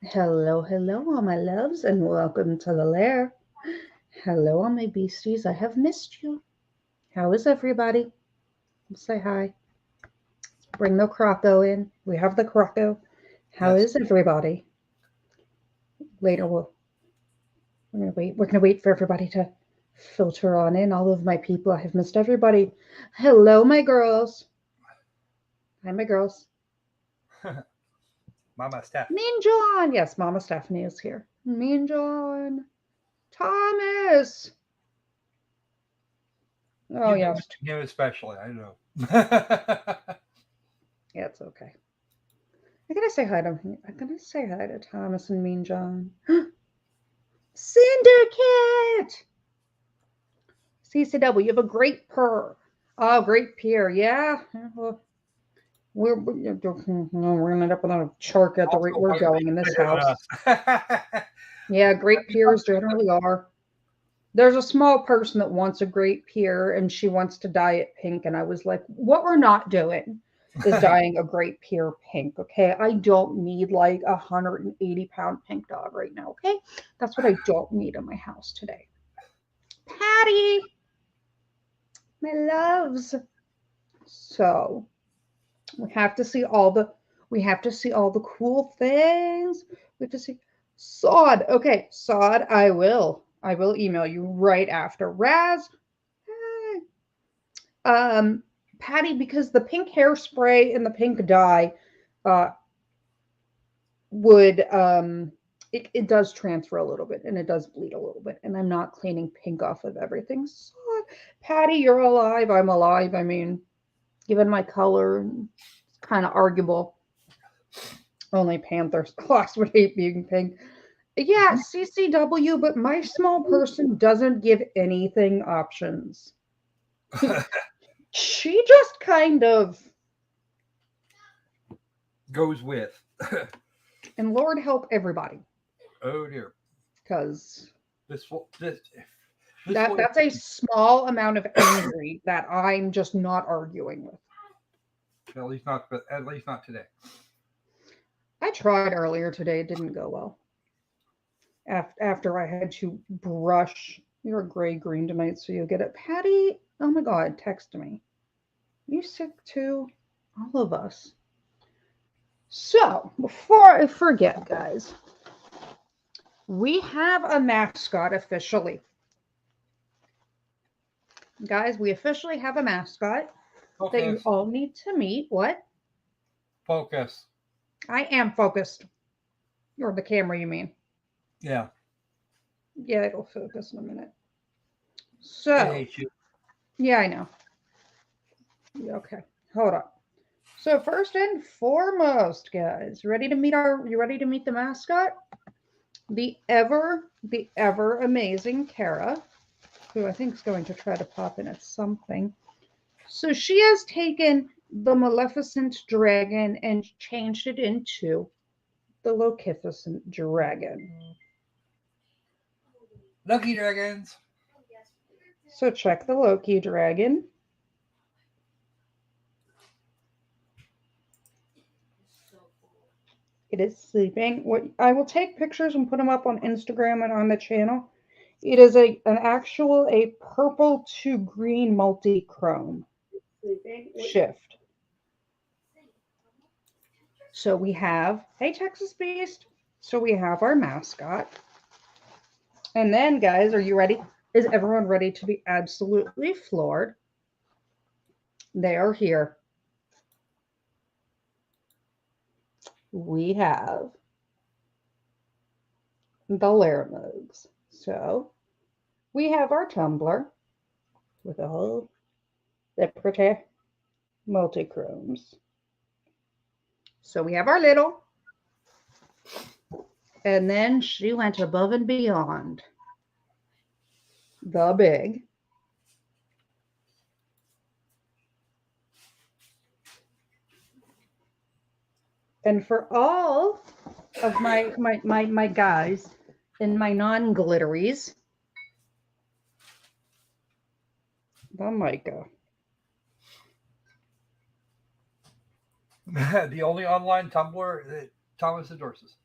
Hello, hello, all my loves, and welcome to the Lair. Hello, all my beasties. I have missed you. How is everybody? Say hi. Bring the croco in. We have the croco. How Yes. is everybody? Later, we're gonna wait. We're gonna wait for everybody to filter on in. All of my people. I have missed everybody. Hello, my girls. Hi, my girls. Mama Steph. Mean John. Yes, Mama Stephanie is here. Mean John. Thomas. Oh You've been yes. missing him especially, I know. Yeah, it's okay. I gotta say hi to Thomas and Mean John. Syndicate! CCW, you have a great purr. Oh, great peer. Yeah. Well, we're gonna end up with a chart at the rate Also, we're probably going in this bigger house. than us. Yeah, great peers generally are. There's a small person that wants a great peer and she wants to dye it pink. And I was like, what we're not doing is dyeing a great peer pink. Okay. I don't need like a 180-pound pink dog right now. Okay. That's what I don't need in my house today. Patty, my loves. So we have to see all the cool things. We have to see Sod. Okay, Sod, I will email you right after. Raz, um, Patty, because the pink hairspray and the pink dye uh, would it does transfer a little bit and it does bleed a little bit, and I'm not cleaning pink off of everything. So, Patty, you're alive. I'm alive. I mean, given my color, it's kind of arguable. Only Panthers class would hate being pink. Yeah, CCW, but my small person doesn't give anything options. She just kind of, Goes with. and Lord help everybody, Oh dear. because This will this this that will that's a small amount of angry that I'm just not arguing with. at least not today. I tried earlier today, it didn't go well. After I had to brush, you're gray green tonight, so you'll get it. Patty, oh my God, text me. You sick too? All of us. So, before I forget, guys, we have a mascot officially. Guys, we officially have a mascot that you Focus. all need to meet. What? Focus. I am focused. Or the camera, you mean? Yeah. Yeah, it'll focus in a minute. It So, hates you. yeah, I know. Yeah, okay, hold on. So first and foremost, guys, you ready to meet the mascot? The ever amazing Kara, who I think is going to try to pop in at something. So she has taken the Maleficent dragon and changed it into the Lokificent dragon. Lucky dragons. So check the Loki dragon. It is sleeping. What I will take pictures and put them up on Instagram and on the channel. It is a purple to green multi-chrome shift. So we have, hey Texas Beast. So we have our mascot. And then guys, are you ready? Is everyone ready to be absolutely floored? They are here. We have the Lair mugs. So we have our tumbler with all the pretty multi-chromes. So we have our little, and then she went above and beyond. The big. And for all of my guys and my non-glitteries, the Micah. The only online Tumblr that Thomas endorses.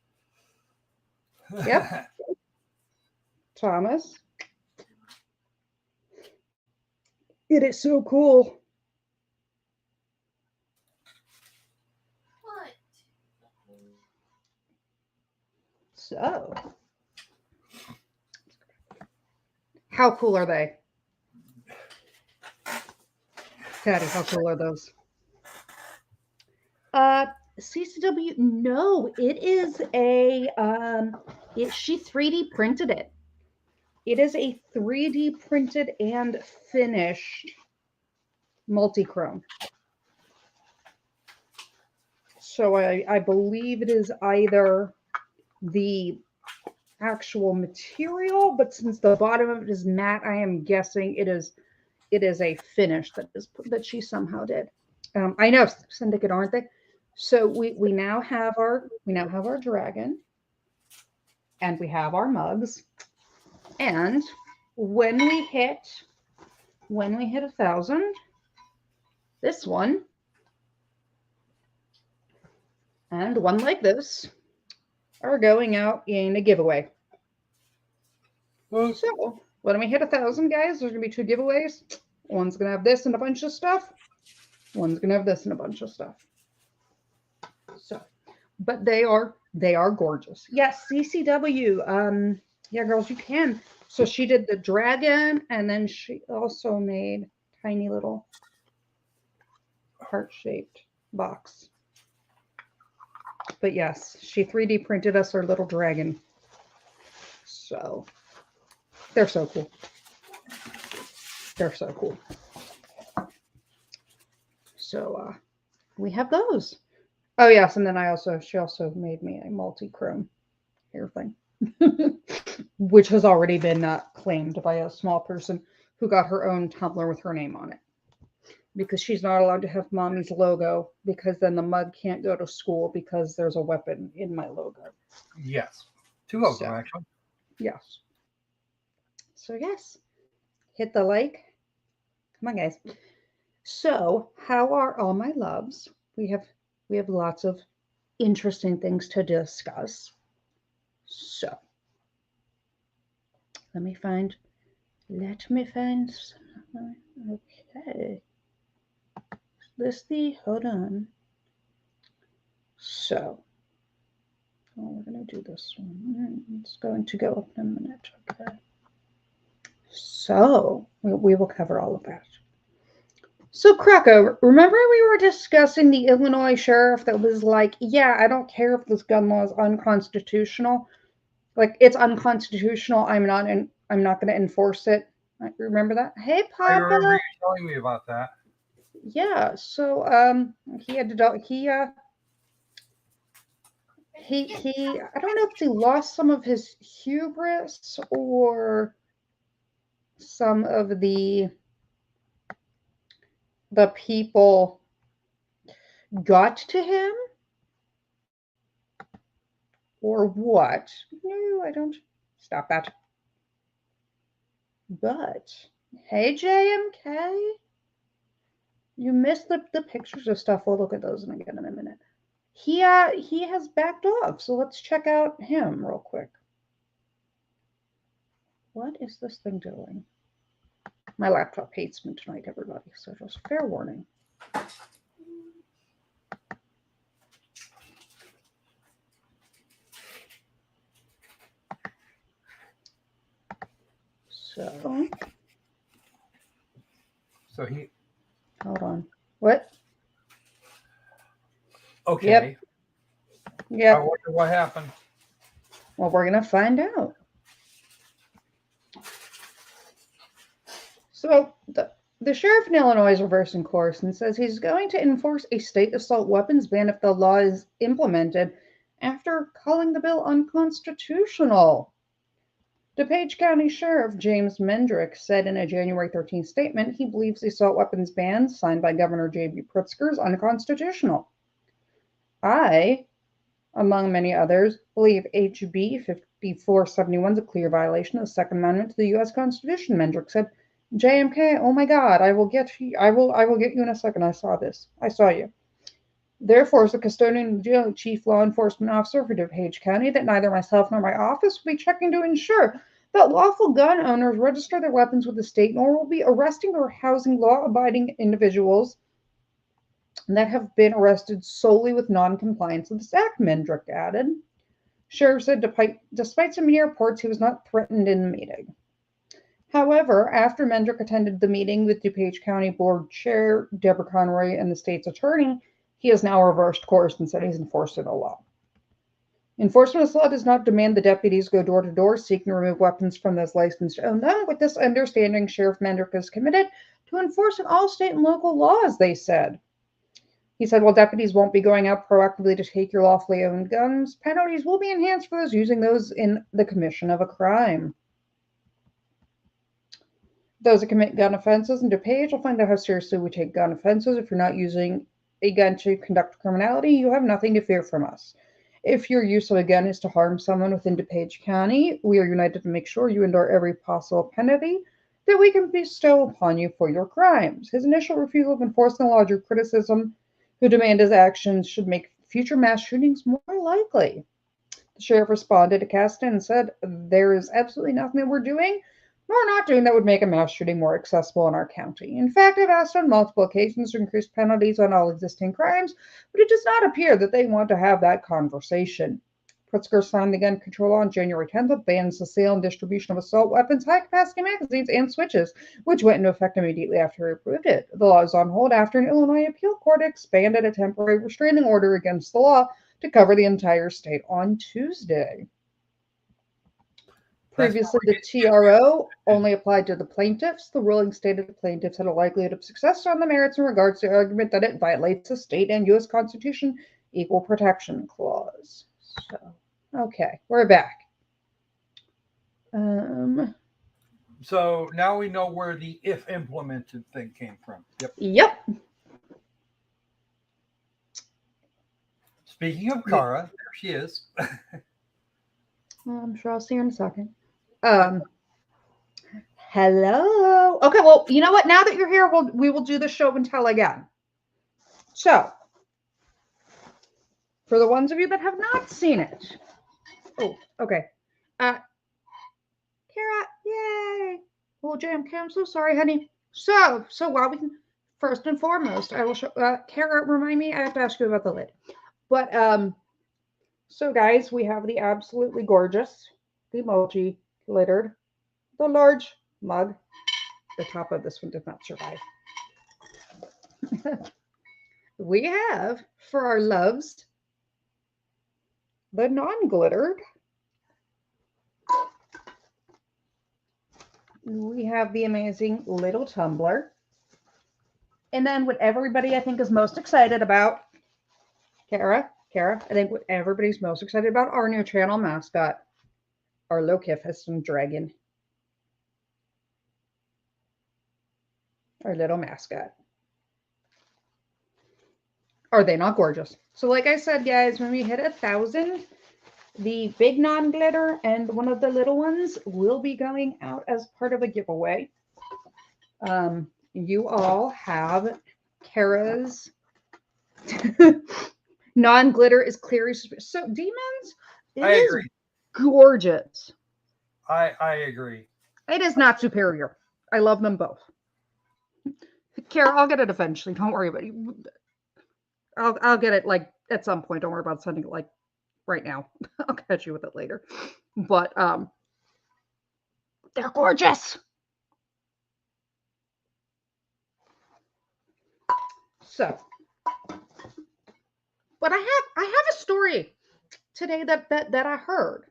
Yep. Thomas. It is so cool. What? So, how cool are they? Patty, how cool are those? CCW, no, it is a, she 3D printed it. It is a 3D printed and finished multi-chrome. So I believe it is either the actual material, but since the bottom of it is matte, I am guessing it is a finish that she somehow did. I know, Syndicate, aren't they? So we now have our dragon, and we have our mugs, and when we hit 1,000, this one and one like this are going out in a giveaway. So when we hit 1,000, guys, there's gonna be 2 giveaways. One's gonna have this and a bunch of stuff. One's gonna have this and a bunch of stuff. So, but they are gorgeous. Yes, CCW. Yeah, girls, you can. So she did the dragon, and then she also made tiny little heart-shaped box. But yes, she 3D printed us our little dragon. So they're so cool. They're so cool. So we have those. Oh yes, and then she also made me a multi-chrome hair thing, which has already been claimed by a small person who got her own tumbler with her name on it. Because she's not allowed to have mommy's logo, because then the mug can't go to school because there's a weapon in my logo. Yes. 2 of them, actually. Yes. So yes, hit the like. Come on, guys. So how are all my loves? We have lots of interesting things to discuss. So let me find some. Okay. Hold on. So, we're going to do this one. It's going to go up in a minute. Okay. So, we will cover all of that. So, Krakow, remember we were discussing the Illinois sheriff that was like, yeah, I don't care if this gun law is unconstitutional. Like, it's unconstitutional. I'm not going to enforce it. Remember that? Hey, Papa. I remember you telling me about that. Yeah, so he had to he I don't know if he lost some of his hubris or some of the people got to him or what. No, I don't. Stop that. But hey, JMK. You missed the pictures of stuff. We'll look at those again in a minute. He has backed off, so let's check out him real quick. What is this thing doing? My laptop hates me tonight, everybody, so just fair warning. So he. Hold on. What? Okay. Yep. I wonder what happened. Well, we're going to find out. So the sheriff in Illinois is reversing course and says he's going to enforce a state assault weapons ban if the law is implemented after calling the bill unconstitutional. DuPage County Sheriff James Mendrick said in a January 13th statement he believes the assault weapons ban signed by Governor J.B. Pritzker is unconstitutional. I, among many others, believe HB 5471 is a clear violation of the Second Amendment to the U.S. Constitution, Mendrick said. JMK, oh my God, I will get you in a second. I saw this. I saw you. Therefore, as the custodian and chief law enforcement officer for DuPage County, that neither myself nor my office will be checking to ensure that lawful gun owners register their weapons with the state, nor will be arresting or housing law-abiding individuals that have been arrested solely with non-compliance with this act, Mendrick added. Sheriff said despite some media reports, he was not threatened in the meeting. However, after Mendrick attended the meeting with DuPage County Board Chair Deborah Conroy and the state's attorney, he has now reversed course and said he's enforcing the law. Enforcement of this law does not demand the deputies go door to door seeking to remove weapons from those licensed to own them. With this understanding, Sheriff Mendrick is committed to enforcing all state and local laws, they said. He said, while deputies won't be going out proactively to take your lawfully owned guns, penalties will be enhanced for those using those in the commission of a crime. Those that commit gun offenses in DuPage will find out how seriously we take gun offenses. If you're not using a gun to conduct criminality, you have nothing to fear from us. If your use of a gun is to harm someone within DuPage County, we are united to make sure you endure every possible penalty that we can bestow upon you for your crimes. His initial refusal of enforcing the law drew criticism, who demand his actions should make future mass shootings more likely. The sheriff responded to Caston and said, there is absolutely nothing that we're doing nor not doing that would make a mass shooting more accessible in our county. In fact, I've asked on multiple occasions to increase penalties on all existing crimes, but it does not appear that they want to have that conversation. Pritzker signed the gun control law on January 10th that bans the sale and distribution of assault weapons, high-capacity magazines, and switches, which went into effect immediately after he approved it. The law is on hold after an Illinois appeal court expanded a temporary restraining order against the law to cover the entire state on Tuesday. Previously, the TRO only applied to the plaintiffs. The ruling stated the plaintiffs had a likelihood of success on the merits in regards to the argument that it violates the state and U.S. Constitution Equal Protection Clause. So, okay, we're back. So now we know where the if implemented thing came from. Yep. Speaking of Kara, there she is. I'm sure I'll see her in a second. Hello. Okay, well, you know what? Now that you're here, we will do the show and tell again. So, for the ones of you that have not seen it. Oh, okay. Kara, yay. Well, Jam, I'm so sorry, honey. So while we can, first and foremost, I will show, Kara, remind me, I have to ask you about the lid. But, so guys, we have the absolutely gorgeous, the multi-glittered, the large mug. The top of this one did not survive. We have, for our loves, the non-glittered. We have the amazing little tumbler. And then what everybody, I think, is most excited about, Kara, I think what everybody's most excited about, our new channel mascot, our Lokificentyt dragon. Our little mascot. Are they not gorgeous? So like I said, guys, when we hit 1,000, the big non-glitter and one of the little ones will be going out as part of a giveaway. You all have Kara's non-glitter is clear. So Demons, it I is agree. Gorgeous. I agree. It is not superior. I love them both. Kara, I'll get it eventually. Don't worry about it. I'll get it like at some point. Don't worry about sending it like right now. I'll catch you with it later. But they're gorgeous. So, but I have a story today that I heard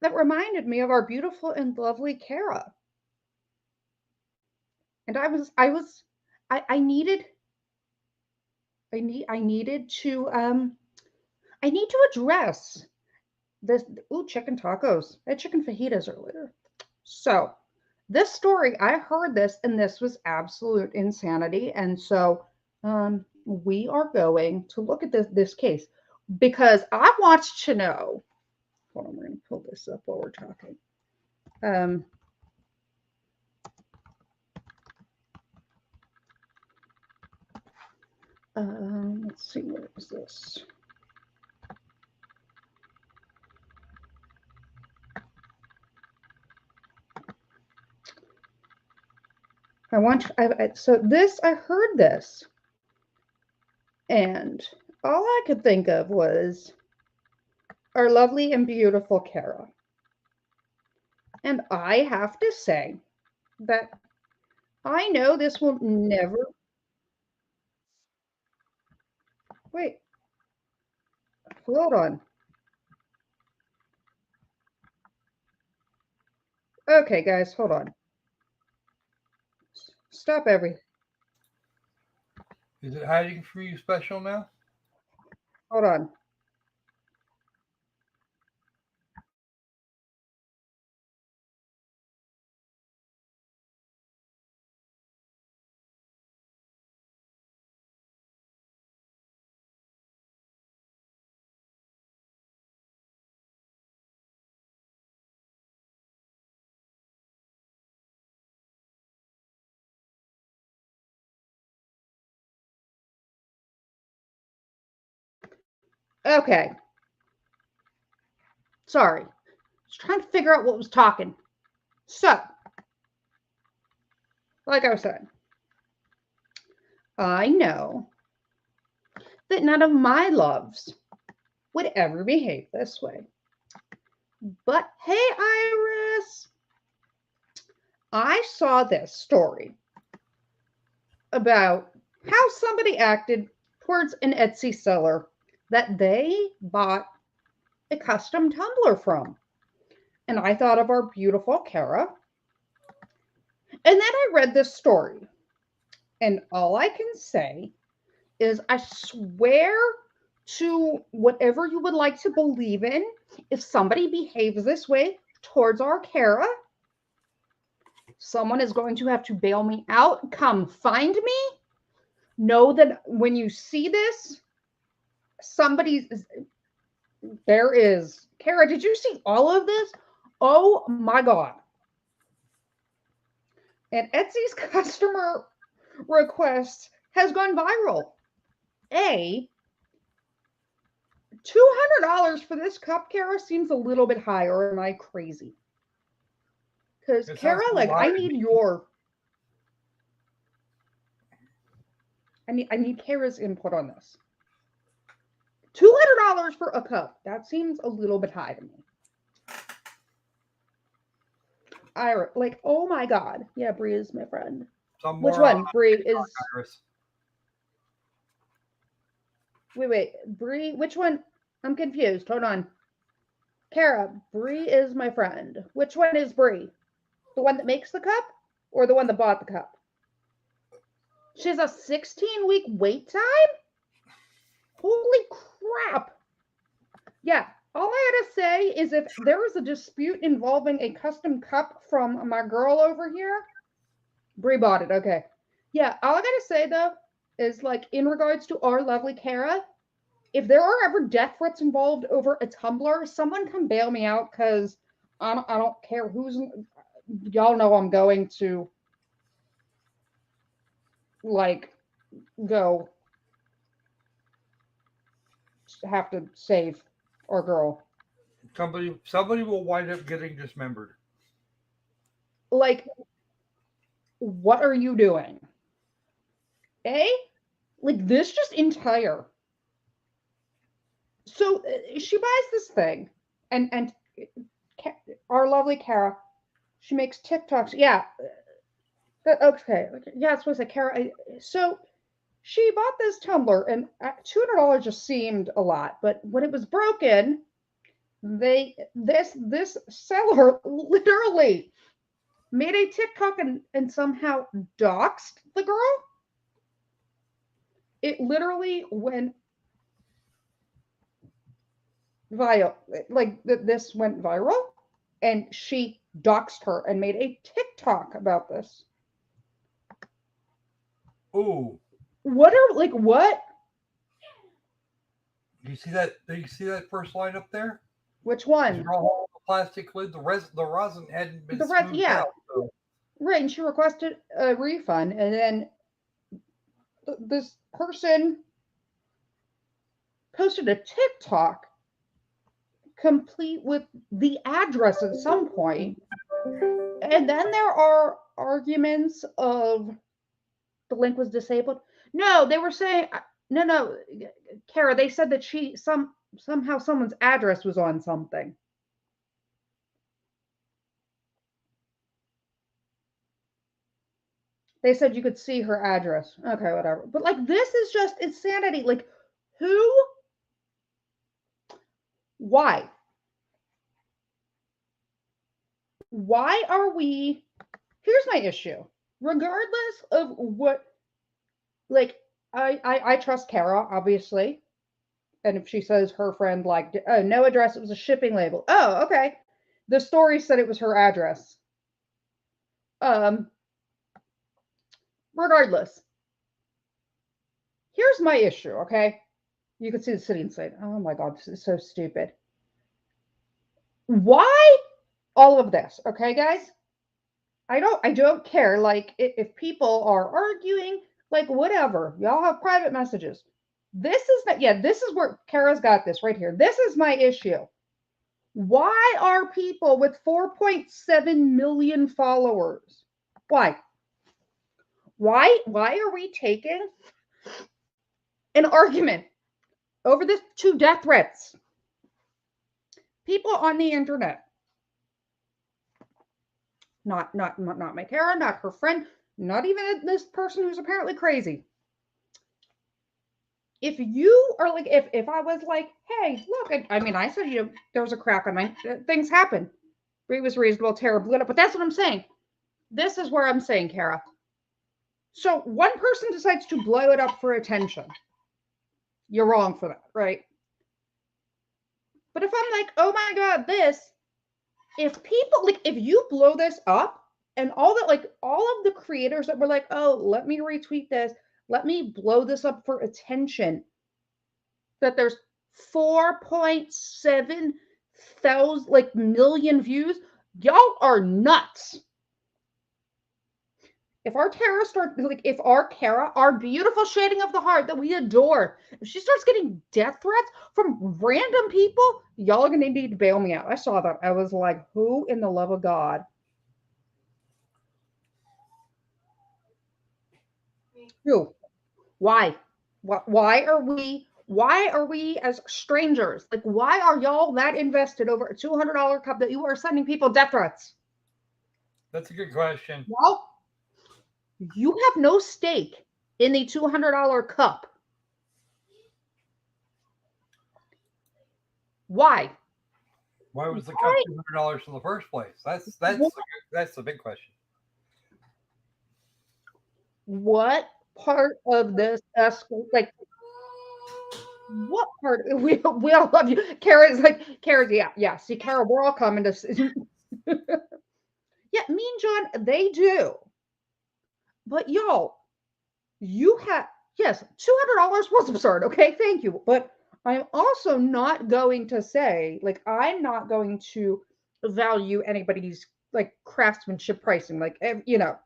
that reminded me of our beautiful and lovely Kara. And I needed to address this. Ooh, chicken tacos. I had chicken fajitas earlier. So this story, I heard this and this was absolute insanity. And so we are going to look at this case because I want to know. Hold on, we're going to pull this up while we're talking. Let's see, where is this? So this, I heard this, and all I could think of was our lovely and beautiful Kara. And I have to say that I know this will never. Wait, hold on. Okay, guys, hold on. Stop everything. Is it hiding from you special now? Hold on. Okay. Sorry. I was trying to figure out what was talking. So, like I was saying, I know that none of my loves would ever behave this way. But hey, Iris, I saw this story about how somebody acted towards an Etsy seller that they bought a custom tumbler from. And I thought of our beautiful Kara. And then I read this story. And all I can say is I swear to whatever you would like to believe in, if somebody behaves this way towards our Kara, someone is going to have to bail me out. Come find me. Know that when you see this, there is. Kara, did you see all of this? Oh my God. And Etsy's customer request has gone viral. $200 for this cup, Kara, seems a little bit high, or am I crazy? Because Kara, like, I need Kara's input on this. $200 for a cup. That seems a little bit high to me. Ira, like, oh my God. Yeah, Bree is my friend. Which one? Bree is. Iris. Wait. Bree, which one? I'm confused. Hold on. Kara, Bree is my friend. Which one is Bree? The one that makes the cup or the one that bought the cup? She's a 16-week wait time? Holy crap. Yeah, all I had to say is if there was a dispute involving a custom cup from my girl over here, Bree bought it. Okay. Yeah, all I got to say, though, is like in regards to our lovely Kara, if there are ever death threats involved over a tumbler, someone come bail me out because I don't care who's. Y'all know I'm going to like go have to save our girl. Somebody will wind up getting dismembered. Like, what are you doing? Like this just entire. So she buys this thing, and our lovely Kara, she makes TikToks. Yeah. Okay. Yeah, that's what I said, Kara. So she bought this tumbler, and $200 just seemed a lot. But when it was broken, this seller literally made a TikTok and somehow doxed the girl. It literally went viral. Like this went viral, and she doxed her and made a TikTok about this. Ooh. What? Do you see that? Do you see that first line up there? Which one? The plastic lid. The rosin hadn't been smoothed yeah. out. So. Right, and she requested a refund, and then this person posted a TikTok complete with the address at some point. And then there are arguments of the link was disabled. No, they were saying no, Kara, they said that somehow someone's address was on something. They said you could see her address. Okay, whatever. But like this is just insanity. Like who? Why? Why are we? Here's my issue. Regardless of what, like I trust Kara, obviously. And if she says her friend like, oh, no address, it was a shipping label. Oh, okay. The story said it was her address. Regardless, here's my issue, okay? You can see the city inside. Oh my God, this is so stupid. Why all of this, okay, guys? I don't care. Like, if people are arguing, like, whatever, y'all have private messages. This is not, yeah, this is where Kara's got this right here. This is my issue. Why are people with 4.7 million followers? Why? Why are we taking an argument over this 2 death threats? People on the internet. Not my Kara, not her friend, not even this person who's apparently crazy. If you are like, if I was like, hey, look, I mean, I said, you know, there was a crack on my, things happen. It was reasonable, Tara blew it up, but that's what I'm saying. This is where I'm saying, Kara. So one person decides to blow it up for attention. You're wrong for that, right? But if I'm like, oh my God, if people, like, if you blow this up and all that, like, all of the creators that were like, oh, let me retweet this, let me blow this up for attention, that there's 4.7 thousand, like, million views, y'all are nuts. If our Kara starts, like, if our Kara, our beautiful shading of the heart that we adore, if she starts getting death threats from random people, y'all are going to need to bail me out. I saw that. I was like, who in the love of God? Who? Why? Why are we as strangers? Like, why are y'all that invested over a $200 cup that you are sending people death threats? That's a good question. Well, you have no stake in the $200 cup. Why? Why was the cup $200 in the first place? That's the big question. What part of this like? What part? We all love you. Kara's like, yeah. See, Kara, we're all coming to. Yeah, Mean John, they do. But y'all, you have, yes, $200 was absurd. Okay, thank you. But I'm also not going to say, like, I'm not going to value anybody's like craftsmanship pricing. Like, you know,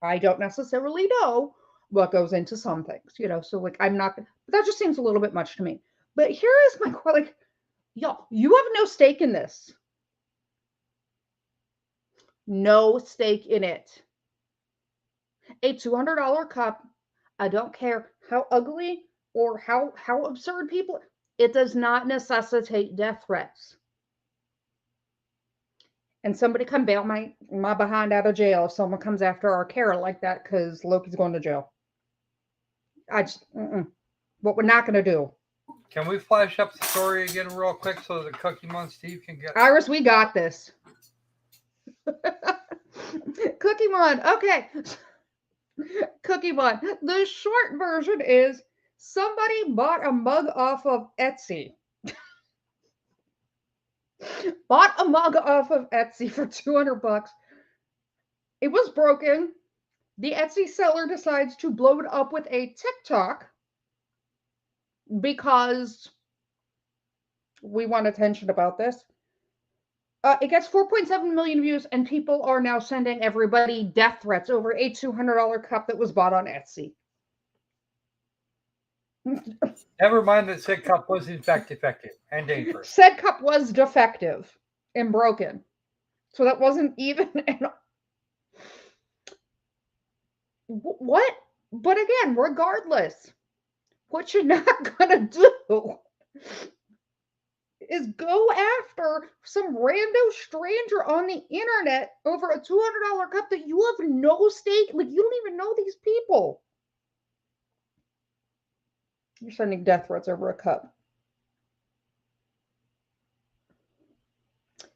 I don't necessarily know what goes into some things, you know. So like, I'm not. That just seems a little bit much to me. But here is my like, y'all, you have no stake in this. No stake in it. A $200 cup, I don't care how ugly or how absurd people, it does not necessitate death threats. And somebody come bail my behind out of jail if someone comes after our Kara like that because Loki's going to jail. I just, what we're not going to do. Can we flash up the story again real quick so that Cookie Month Steve can get Iris, we got this. Cookie Mon, okay. Cookie Mon. The short version is somebody bought a mug off of Etsy. Bought a mug off of Etsy for $200. It was broken. The Etsy seller decides to blow it up with a TikTok because we want attention about this. It gets 4.7 million views, and people are now sending everybody death threats over a $200 cup that was bought on Etsy. Never mind that said cup was in fact defective and dangerous. Said cup was defective and broken. So that wasn't even what? But again, regardless, what you're not gonna do is go after some rando stranger on the internet over a $200 cup that you have no stake. Like, you don't even know these people. You're sending death threats over a cup.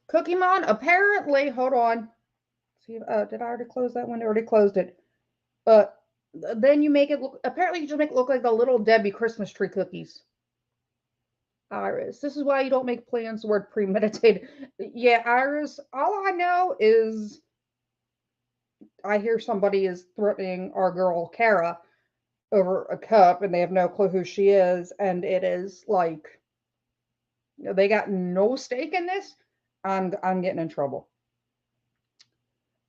Cookie Mon, apparently, hold on. See, did I already close that one? I already closed it. Then you make it look, apparently you just make it look like the Little Debbie Christmas tree cookies. Iris, this is why you don't make plans the word premeditated. Yeah, Iris, all I know is I hear somebody is threatening our girl Kara over a cup and they have no clue who she is, and it is like, they got no stake in this. I'm getting in trouble.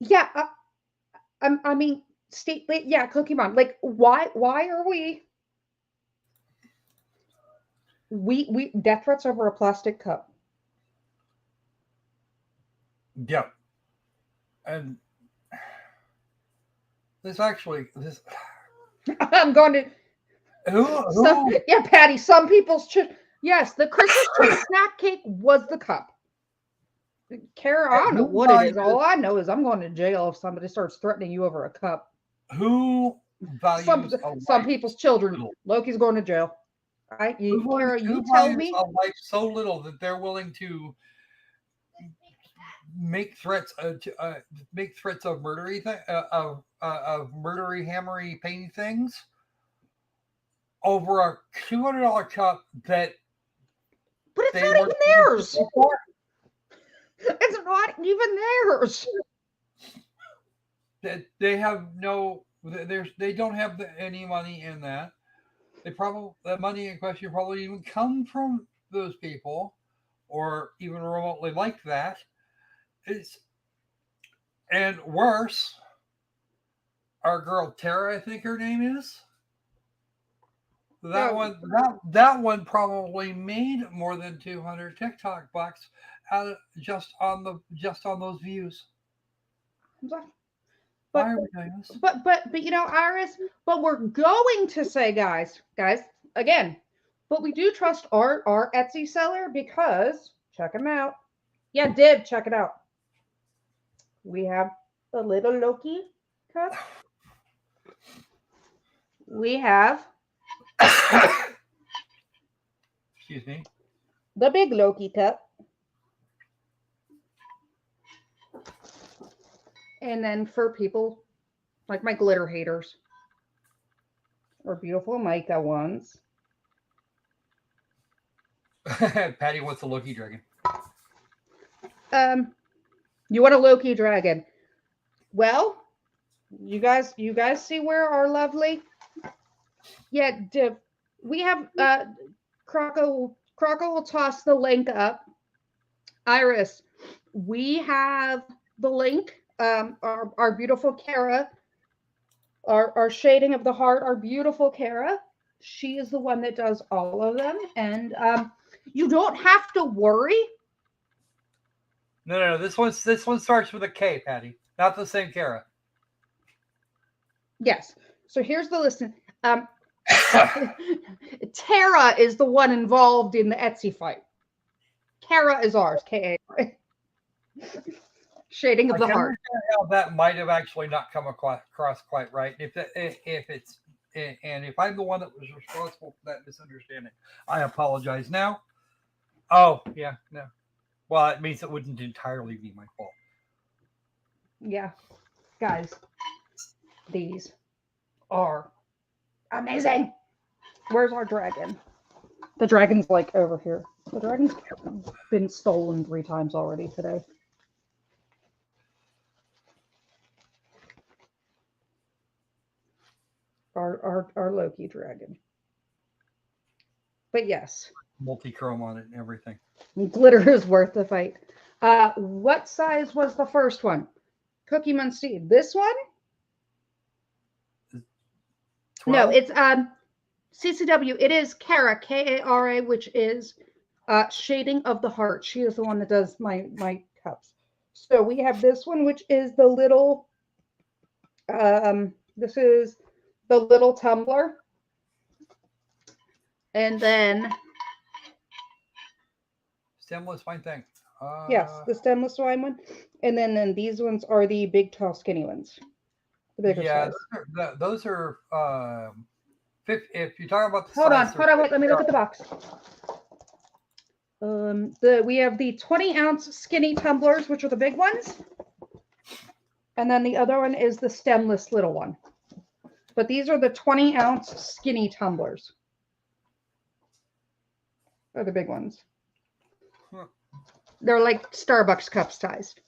Yeah, I mean, yeah, Cookie Mon, like, why are we death threats over a plastic cup? Yep. And this I'm going to yeah, Patty, some people's yes, the Christmas tree snack cake was the cup. Kara, I don't know what it is. All I know is I'm going to jail if somebody starts threatening you over a cup. Who values some people's children? Loki's going to jail. Kara, you tell me. A life so little that they're willing to make threats of murdery of murdery hammery pain things over a $200 cup that. But it's not even theirs. It's not even theirs. They have no. They don't have any money in that. The money in question probably even come from those people, or even remotely like that. And worse, our girl Tara, I think her name is. That one probably made more than 200 TikTok bucks out just on those views. But you know, Iris, but we're going to say, guys, again, but we do trust our Etsy seller because check him out. Yeah, Dib, check it out. We have the little Loki cup. We have excuse me, the big Loki cup. And then for people like my glitter haters or beautiful mica ones. Patty wants a Loki dragon. You want a Loki dragon? Well, you guys see where our lovely. Yeah, we have Croco will toss the link up. Iris, we have the link. Our beautiful Kara, our shading of the heart, our beautiful Kara. She is the one that does all of them, and you don't have to worry. No. This one starts with a K, Patty. Not the same Kara. Yes. So here's the listen. Tara is the one involved in the Etsy fight. Kara is ours. K-A. Shading of the heart. How that might have actually not come across quite right. If I'm the one that was responsible for that misunderstanding, I apologize now. Oh yeah, no. Well, it means it wouldn't entirely be my fault. Yeah, guys, these are amazing. Where's our dragon? The dragon's like over here. The dragon's been stolen 3 times already today. Our Loki dragon. But yes. Multi-chrome on it and everything. Glitter is worth the fight. What size was the first one? Cookie Mon Steve. This one? 12? No, it's CCW, it is Kara, Kara, which is Shading of the Heart. She is the one that does my cups. So we have this one, which is the little, this is the little tumbler. And then Stemless wine thing. yes, the stemless wine one. And then these ones are the big, tall, skinny ones. The bigger yeah, size. those are if you're talking about the Hold size, on, wait, let me look at the box. We have the 20-ounce skinny tumblers, which are the big ones. And then the other one is the stemless little one. But these are the 20-ounce skinny tumblers. They're the big ones. Huh. They're like Starbucks cup sized.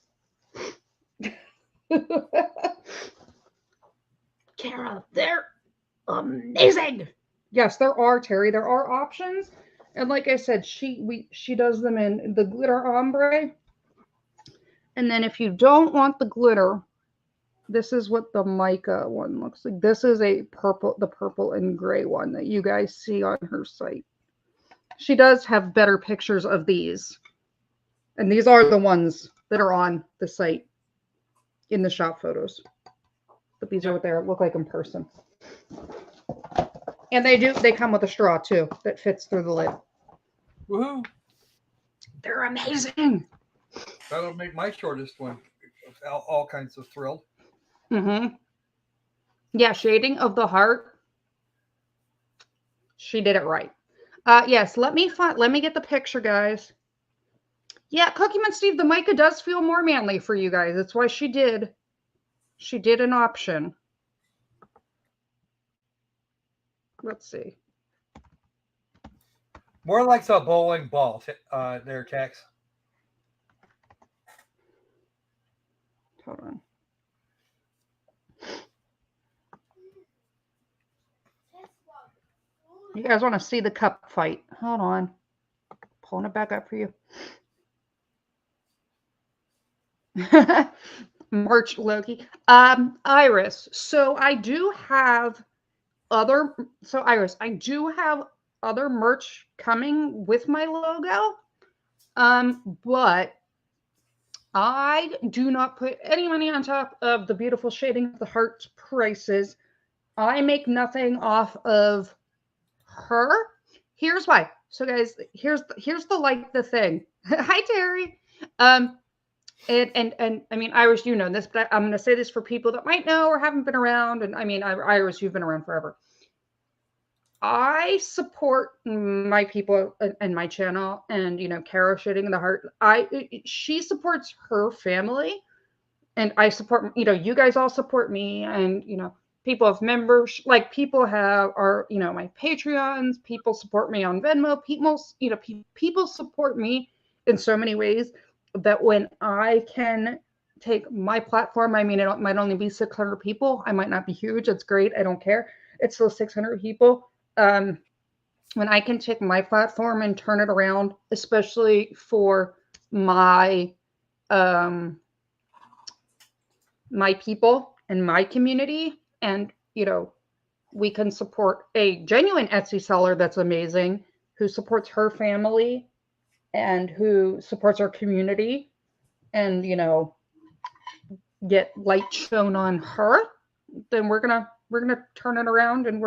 Kara, they're amazing. Yes, there are, Terry. There are options. And like I said, she does them in the glitter ombre. And then if you don't want the glitter, this is what the mica one looks like. This is the purple and gray one that you guys see on her site. She does have better pictures of these. And these are the ones that are on the site in the shop photos. But these are what they look like in person. And they come with a straw too that fits through the lid. Woohoo! They're amazing. That'll make my shortest one all kinds of thrilled. Mm-hmm. Yeah, Shading of the Heart. She did it right. Yes, let me get the picture, guys. Yeah, Cookie Man Steve, the mica does feel more manly for you guys. That's why she did an option. Let's see. More like a bowling ball there, Tex. Hold on. You guys want to see the cup fight? Hold on. Pulling it back up for you. Merch Loki. Iris. So I do have Iris, I do have other merch coming with my logo. But I do not put any money on top of the beautiful Shading of the Heart prices. I make nothing off of her. Here's why. So guys, here's the thing. Hi Terry. And I mean, Iris, you know this, but I'm going to say this for people that might know or haven't been around. And I mean, Iris, you've been around forever. I support my people and my channel, and Kara Shading in the Heart. She supports her family, and I support. You guys all support me, and people have members. Like people are my Patreons. People support me on Venmo. People support me in so many ways that when I can take my platform, I mean, it might only be 600 people. I might not be huge. It's great. I don't care. It's still 600 people. When I can take my platform and turn it around, especially for my my people and my community, and we can support a genuine Etsy seller that's amazing, who supports her family and who supports our community, and get light shown on her, then we're gonna turn it around, and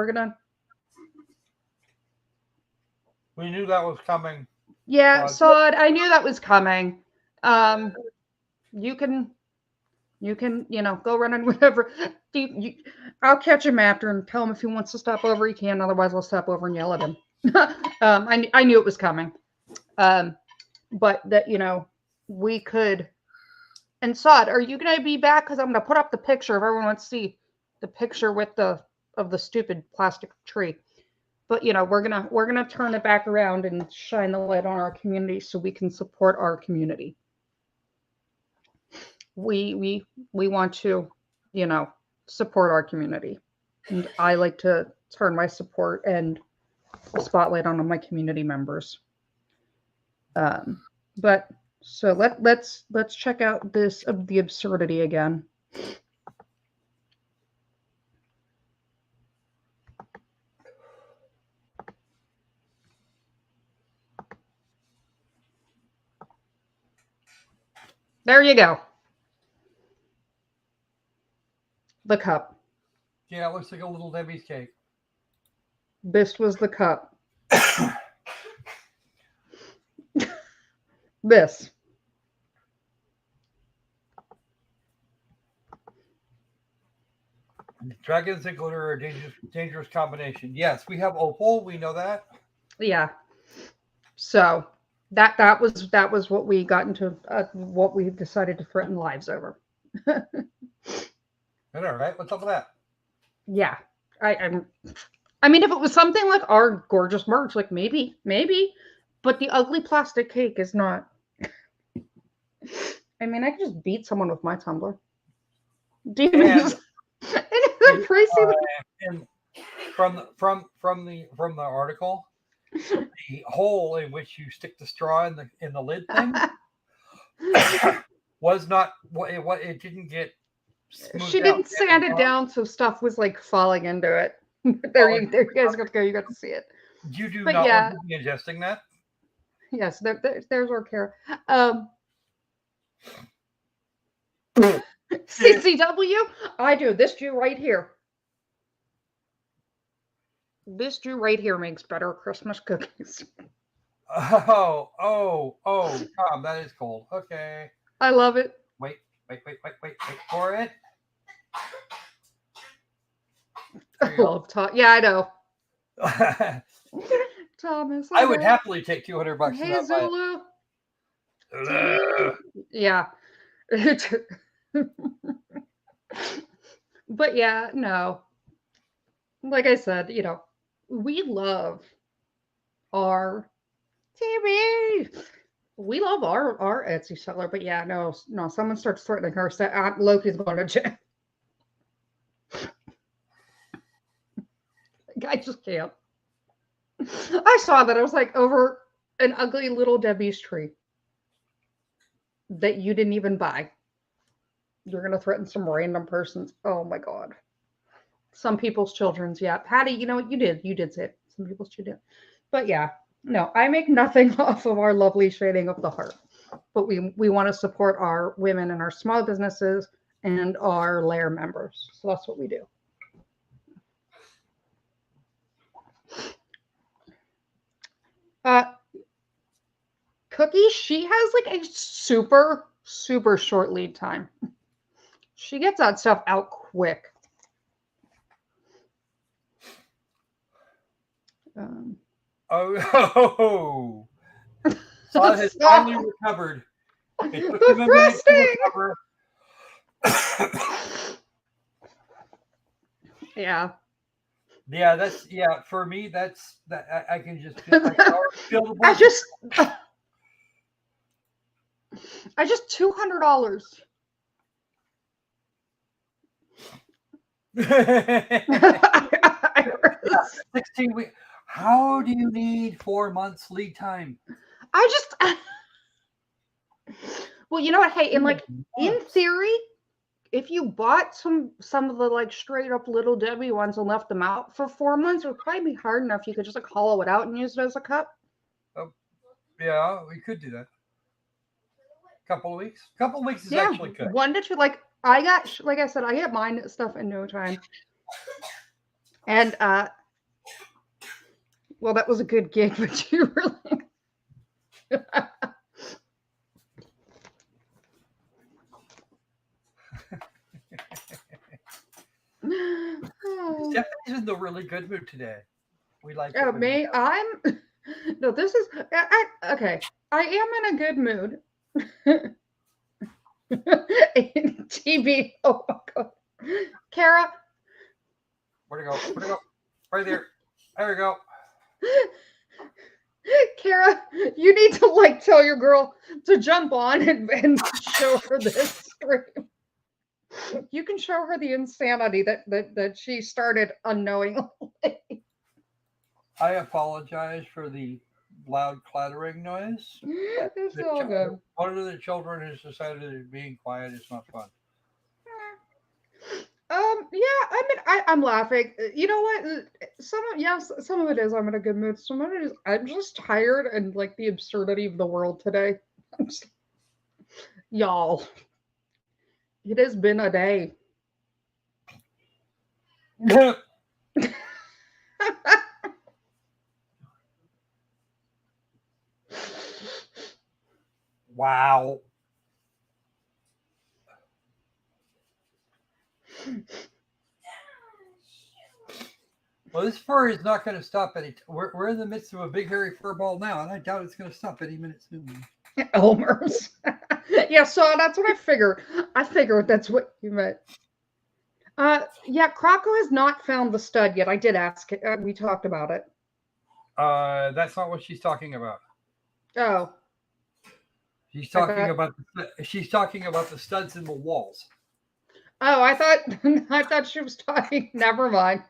we knew that was coming. Yeah, Sod, I knew that was coming. You can go run on whatever. I'll catch him after and tell him if he wants to stop over, he can. Otherwise, I'll stop over and yell at him. I knew it was coming. But that, we could. And Sod, are you going to be back? Because I'm going to put up the picture if everyone wants to see the picture of the stupid plastic tree. But we're gonna turn it back around and shine the light on our community so we can support our community. We want to, support our community, and I like to turn my support and spotlight on my community members. But so let's check out this of the absurdity again. There you go. The cup. Yeah, it looks like a little Debbie's cake. This was the cup. This. Dragons and glitter are a dangerous combination. Yes, we have opal. We know that. Yeah. So that was what we got into, what we decided to threaten lives over. All right. What's up with that? Yeah. I'm I mean, if it was something like our gorgeous merch, like maybe, but the ugly plastic cake is not. I mean, I could just beat someone with my tumbler. Demons. And, And the pricey. and from the article, the hole in which you stick the straw in the lid thing was not what it didn't get smoothed She out. didn't sand it down, so stuff was like falling into it. There you guys got to go. You got to see it. You do But not yeah, want to be ingesting that. yes, there's our care. CCW, I do. This Jew right here. This Jew right here makes better Christmas cookies. Oh, Tom, that is cold. Okay. I love it. Wait for it. I love Tom. Yeah, I know. Thomas. I would happily take $200 Hey, for that. Zulu. Yeah. But yeah, no. Like I said, we love our TV. We love our Etsy seller, but yeah, no, someone starts threatening her, Loki's going to jail. I just can't. I saw that. I was like, over an ugly little Debbie's tree that you didn't even buy. You're going to threaten some random persons. Oh my God. Some people's children's. Yeah. Patty, you know what? You did say it. Some people's children. But yeah, no, I make nothing off of our lovely shading of the heart. But we want to support our women and our small businesses and our Lair members. So that's what we do. Cookie, she has like a super, super short lead time. She gets that stuff out quick. Oh. Saw has finally recovered. It took him a minute to recover. Yeah. Yeah, for me, that's that I can just feel the I just $200. Yeah, 16 weeks. How do you need 4 months lead time? Well, you know what? Hey, in theory, if you bought some of the like straight up Little Debbie ones and left them out for 4 months, it would probably be hard enough. You could just like hollow it out and use it as a cup. Yeah, we could do that. Couple of weeks is actually good. 1 to 2. Like I said, I get mine stuff in no time. And well, that was a good gig, but you really. Stephanie's in the really good mood today. We like it. Oh, me? No, this is okay. I am in a good mood. TV. Oh my God. Kara. Where'd it go? Right there. There we go. Kara, you need to like tell your girl to jump on and show her this stream. You can show her the insanity that she started unknowingly. I apologize for the loud clattering noise. It's all good. One of the children has decided that being quiet is not fun. Yeah, I mean, I'm laughing. You know what? Some of it is I'm in a good mood. Some of it is I'm just tired and like the absurdity of the world today. Y'all, it has been a day. Wow. Well, this fur is not going to stop any. We're in the midst of a big hairy fur ball now, and I doubt it's going to stop any minute soon. Elmer's. Yeah, so that's what I figured. I figured that's what you meant. Yeah, Croco has not found the stud yet. I did ask it. We talked about it. That's not what she's talking about. Oh, She's I talking thought. about she's talking about the studs in the walls. Oh, I thought. I thought she was talking. Never mind.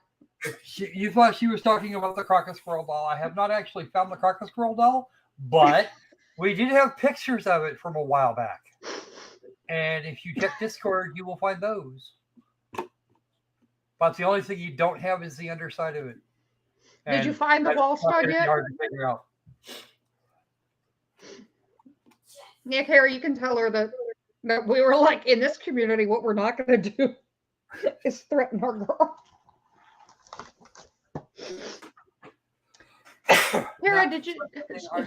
You thought she was talking about the Crocker Squirrel doll. I have not actually found the Crocker Squirrel doll, but we did have pictures of it from a while back. And if you check Discord, you will find those. But the only thing you don't have is the underside of it. And did you find the wall stud yet? Hard to figure out. Yeah, Carrie, you can tell her that we were like in this community. What we're not going to do is threaten our girl. Kara, did you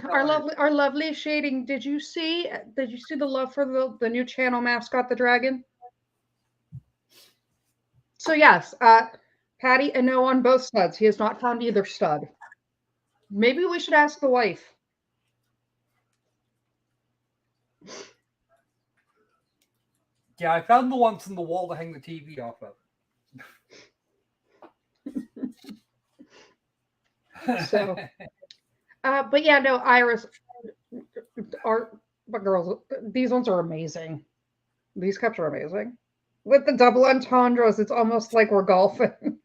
our lovely shading? Did you see the love for the new channel mascot, the dragon? So yes, Patty, a no on both studs. He has not found either stud. Maybe we should ask the wife. Yeah, I found the ones in the wall to hang the TV off of. So, but yeah, no, Iris, but girls, these ones are amazing. These cups are amazing. With the double entendres, it's almost like we're golfing.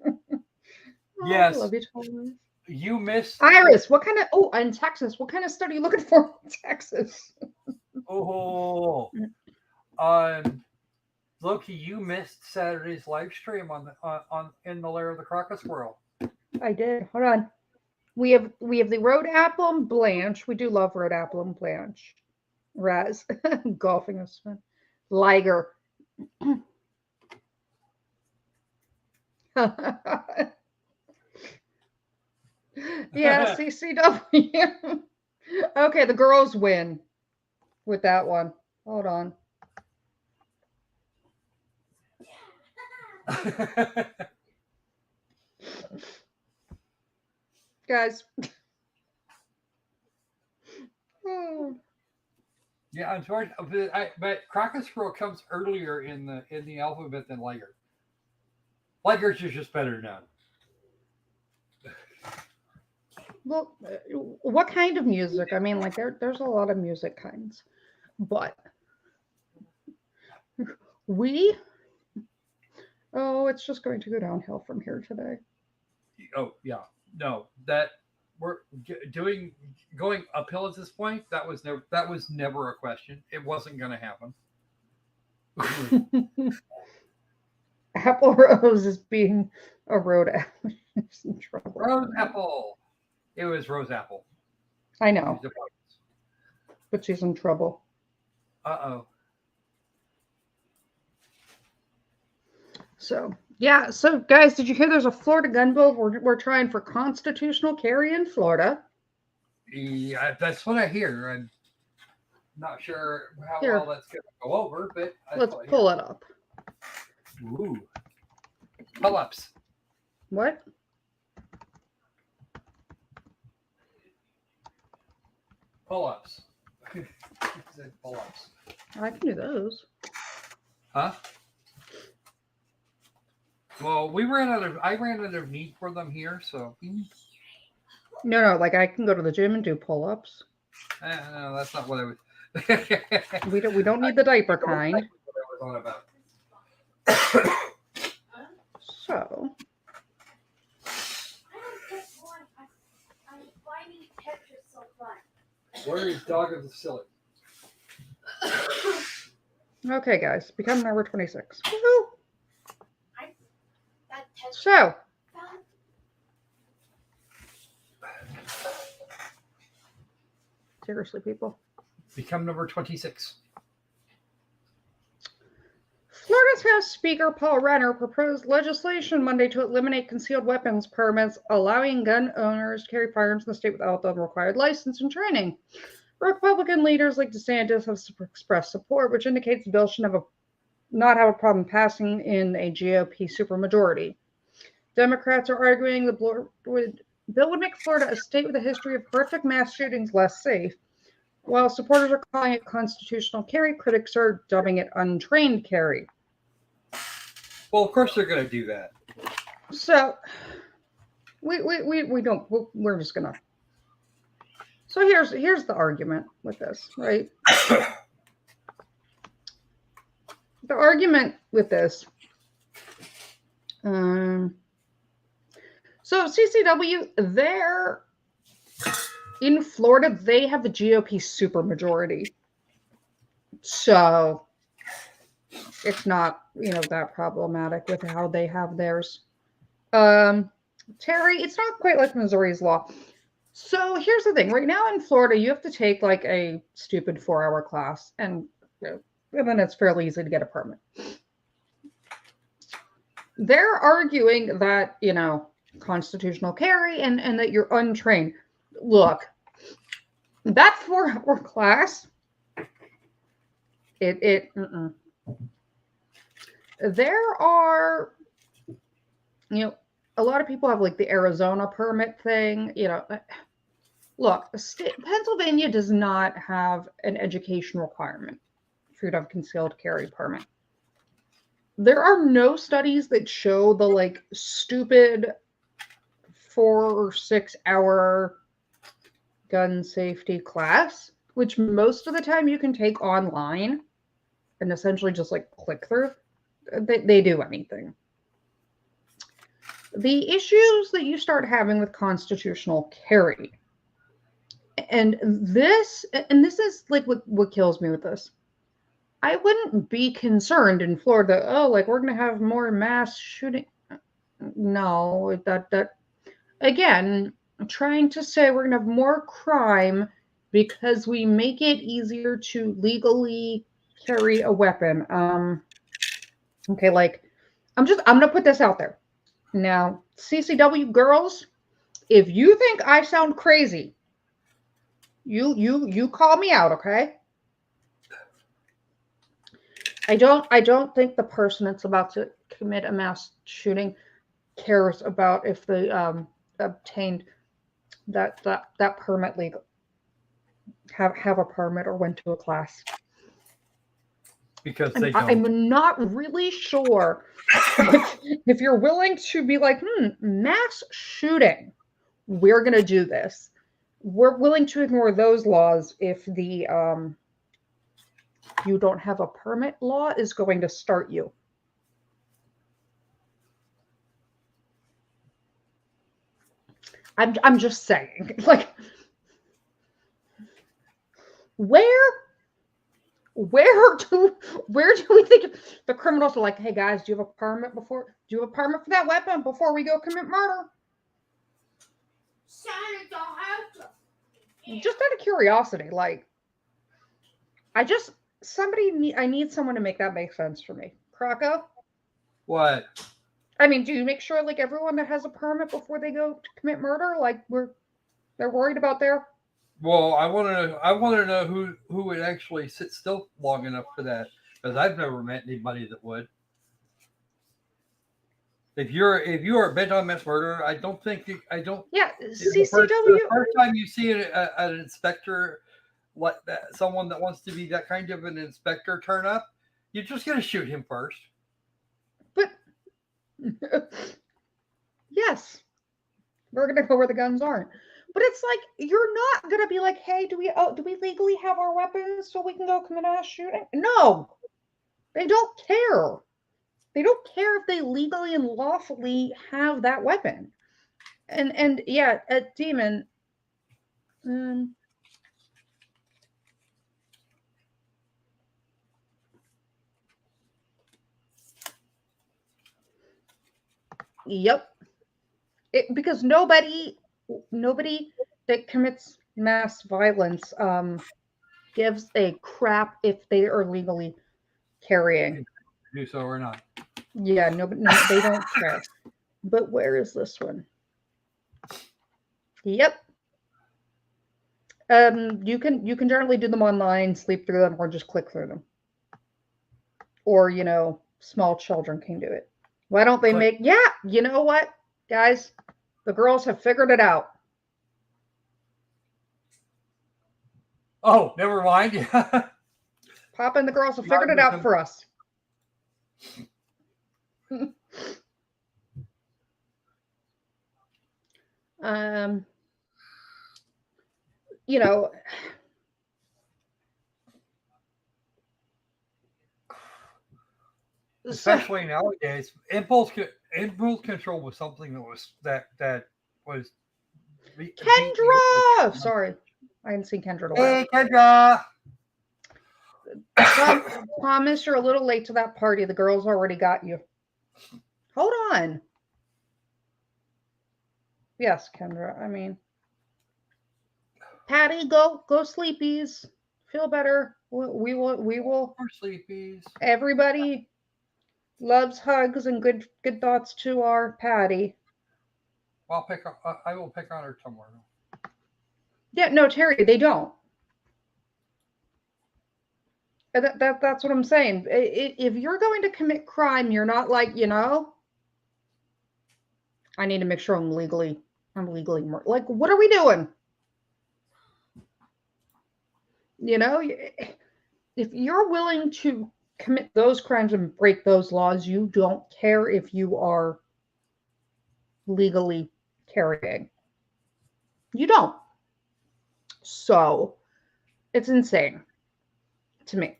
Yes. I love you, Thomas. You missed Iris. What kind of in Texas? What kind of study are you looking for in Texas? Loki, you missed Saturday's live stream on in the Lair of the Crocker Squirrel. I did. Hold on. We have the Road Apple and Blanche. We do love Road Apple and Blanche. Raz. Golfing this one. Liger. Yeah, CCW. Okay, the girls win with that one. Hold on. Guys. Yeah, I'm sorry, but Crocker Squirrel comes earlier in the alphabet than Liger. Liger's just better known. Well, what kind of music? I mean, like there's a lot of music kinds, but it's just going to go downhill from here today. Oh yeah, no, that we're going uphill at this point. That was never a question. It wasn't going to happen. Apple Rose is being a road apple. In trouble. Rose Apple. It was Rose Apple. I know. But she's in trouble. Uh-oh. So, yeah. So, guys, did you hear there's a Florida gun bill? We're trying for constitutional carry in Florida. Yeah, that's what I hear. I'm not sure how well that's going to go over, but let's pull it up. Ooh. Pull-ups. What? Pull-ups. Pull-ups. I can do those. Huh? Well, I ran out of need for them here, so. No, like I can go to the gym and do pull-ups. No, that's not what I was. we don't need the diaper kind. What I was on about. So. I'm finding Tetris so fun. Where is Dog of the Silly? Okay, guys, become number 26. Woohoo! So. Seriously, people. Become number 26. Florida's House Speaker Paul Renner proposed legislation Monday to eliminate concealed weapons permits, allowing gun owners to carry firearms in the state without the required license and training. Republican leaders like DeSantis have expressed support, which indicates the bill should not have a problem passing in a GOP supermajority. Democrats are arguing the bill would make Florida a state with a history of horrific mass shootings less safe. While supporters are calling it constitutional carry, critics are dubbing it untrained carry. Well, of course they're going to do that. So we don't. We're just gonna. So here's the argument with this, right? The argument with this. So CCW, they're in Florida. They have the GOP supermajority, so it's not that problematic with how they have theirs. Terry, it's not quite like Missouri's law. So here's the thing. Right now in Florida, you have to take like a stupid 4-hour class, and then it's fairly easy to get a permit. They're arguing that, constitutional carry and that you're untrained. Look, that 4-hour class, there are, a lot of people have like the Arizona permit thing, Look, Pennsylvania does not have an education requirement for you to have a concealed carry permit. There are no studies that show the like stupid 4 or 6 hour gun safety class, which most of the time you can take online and essentially just like click through. They do anything. The issues that you start having with constitutional carry, and this is like what kills me with this. I wouldn't be concerned in Florida, we're going to have more mass shooting. No, that again, trying to say we're going to have more crime because we make it easier to legally carry a weapon. Okay, I'm going to put this out there. Now, CCW girls, if you think I sound crazy, you call me out, okay? I don't think the person that's about to commit a mass shooting cares about if they obtained that permit legal, have a permit or went to a class. Because they don't. I'm not really sure if you're willing to be like, mass shooting, we're going to do this. We're willing to ignore those laws if the you don't have a permit law is going to start you. I'm just saying, like, where do we think the criminals are like, hey guys, do you have a permit for that weapon before we go commit murder? Just out of curiosity, like, I need someone to make that make sense for me. Krakow? What? I mean, do you make sure like everyone that has a permit before they go to commit murder, like they're worried about their? Well, I want to know who would actually sit still long enough for that, because I've never met anybody that would. If you are bent on mass murder, I don't. Yeah, CCW. The first time you see an inspector like that, someone that wants to be that kind of an inspector turn up, you're just going to shoot him first. But yes, we're going to go where the guns aren't. But it's like, you're not going to be like, hey, do we legally have our weapons so we can go commit a shooting? No, they don't care. They don't care if they legally and lawfully have that weapon. And yeah, at Demon, yep. Because nobody that commits mass violence gives a crap if they are legally carrying. do so or not. Yeah, no, they don't care. But where is this one? Yep. You can generally do them online, sleep through them, or just click through them. Or small children can do it. Why don't they make? Yeah, you know what, guys, the girls have figured it out. Oh, never mind. Yeah. Papa and the girls have figured it out for us. You know, especially nowadays, impulse control was something that was. Kendra! Sorry, I hadn't seen Kendra in a while. Hey, Kendra! Thomas, you're a little late to that party. The girls already got you. Hold on. Yes, Kendra. I mean, Patty, go sleepies. Feel better. We will. More sleepies. Everybody loves hugs and good thoughts to our Patty. I will pick on her tomorrow. Yeah, no, Terry, they don't. That's what I'm saying. If you're going to commit crime, you're not like, I need to make sure I'm legally like, what are we doing? If you're willing to commit those crimes and break those laws, you don't care if you are legally carrying. You don't. So it's insane to me.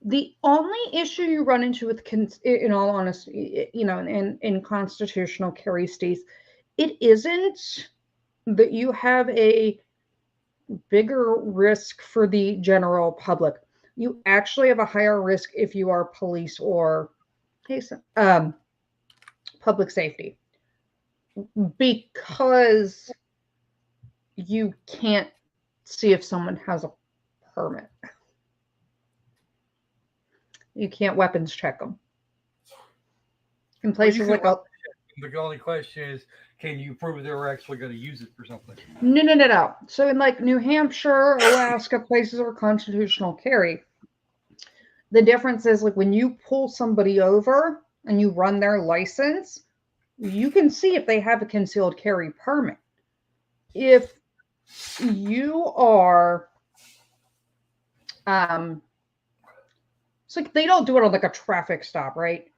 The only issue you run into with, in all honesty, in constitutional carry states, it isn't that you have a bigger risk for the general public. You actually have a higher risk if you are police or public safety, because you can't see if someone has a permit. You can't weapons check them. In places like the only question is, can you prove they were actually going to use it for something? No. So in like New Hampshire, Alaska, places where constitutional carry, the difference is like when you pull somebody over and you run their license, you can see if they have a concealed carry permit. If you are, it's like they don't do it on like a traffic stop, right?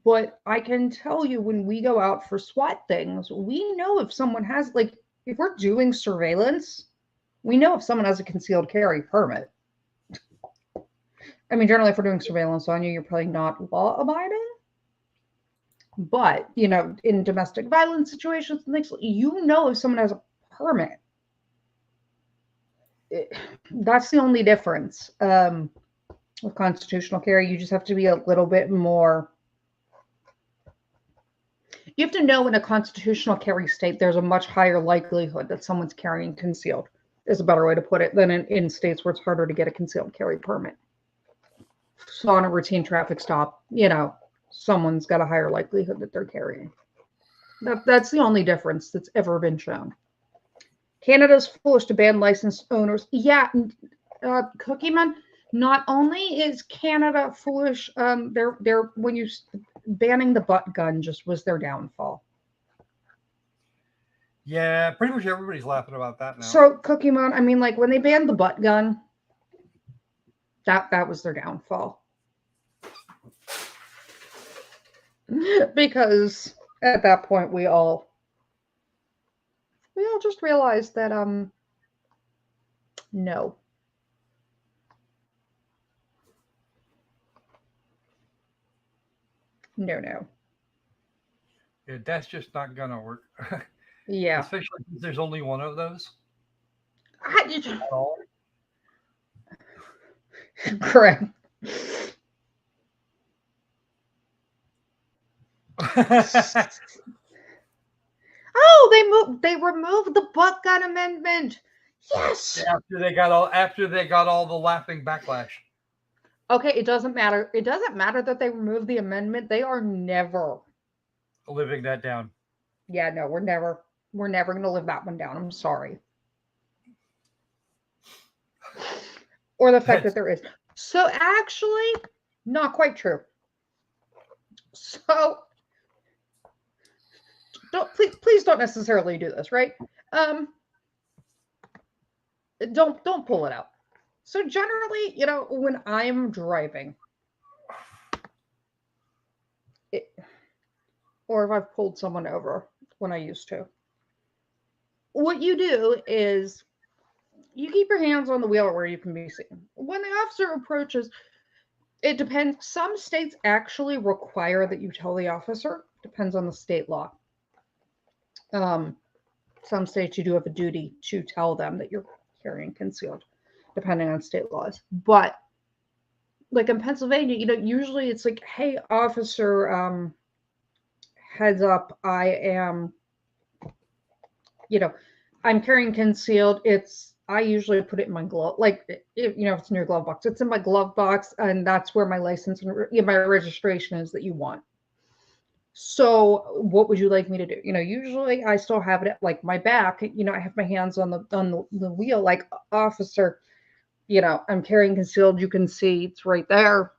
But I can tell you when we go out for SWAT things, we know if someone has, like, if we're doing surveillance, we know if someone has a concealed carry permit. I mean, generally, if we're doing surveillance on you, you're probably not law abiding. But, in domestic violence situations and things, if someone has a permit. That's the only difference. With constitutional carry, you just have to be a little bit more. You have to know in a constitutional carry state, there's a much higher likelihood that someone's carrying concealed, is a better way to put it, than in states where it's harder to get a concealed carry permit. So on a routine traffic stop, someone's got a higher likelihood that they're carrying. That's the only difference that's ever been shown. Canada's foolish to ban licensed owners. Yeah, Cookie Man, not only is Canada foolish, they're when you banning the butt gun just was their downfall. Yeah, pretty much everybody's laughing about that now. So Cookie Man, I mean, like when they banned the butt gun, that was their downfall. Because at that point we all just realized that no. No. Yeah, that's just not gonna work. Yeah. Especially since there's only one of those. Correct. Oh, they removed the butt gun amendment. Yes. After they got all the laughing backlash. Okay, it doesn't matter. It doesn't matter that they removed the amendment. They are never. Living that down. Yeah, no, we're never going to live that one down. I'm sorry. Or the fact that there is. So actually, not quite true. So please don't necessarily do this, right? Don't pull it out. So generally, when I'm driving, or if I've pulled someone over when I used to, what you do is you keep your hands on the wheel where you can be seen. When the officer approaches, it depends. Some states actually require that you tell the officer. Depends on the state law. Some states you do have a duty to tell them that you're carrying concealed, depending on state laws. But like in Pennsylvania, usually it's like, hey, officer, heads up, I'm carrying concealed. I usually put it in my glove, like, it's in your glove box. It's in my glove box, and that's where my license and my registration is that you want. So what would you like me to do? Usually I still have it at like my back. I have my hands on the wheel, like, officer, I'm carrying concealed. You can see it's right there.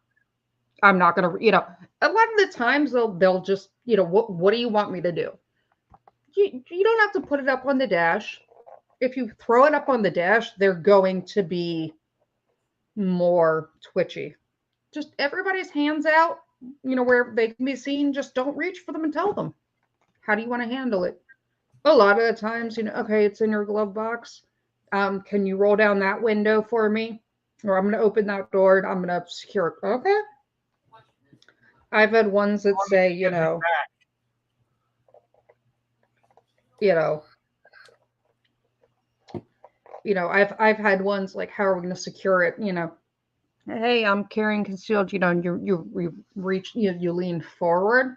I'm not gonna, a lot of the times they'll just, what do you want me to do? You don't have to put it up on the dash. If you throw it up on the dash, they're going to be more twitchy. Just everybody's hands out, where they can be seen. Just don't reach for them and tell them. How do you want to handle it? A lot of the times, okay, it's in your glove box. Can you roll down that window for me? Or I'm going to open that door and I'm going to secure it. Okay. I've had ones that say, I've had ones like, how are we going to secure it? Hey, I'm carrying concealed, and you reach, you lean forward.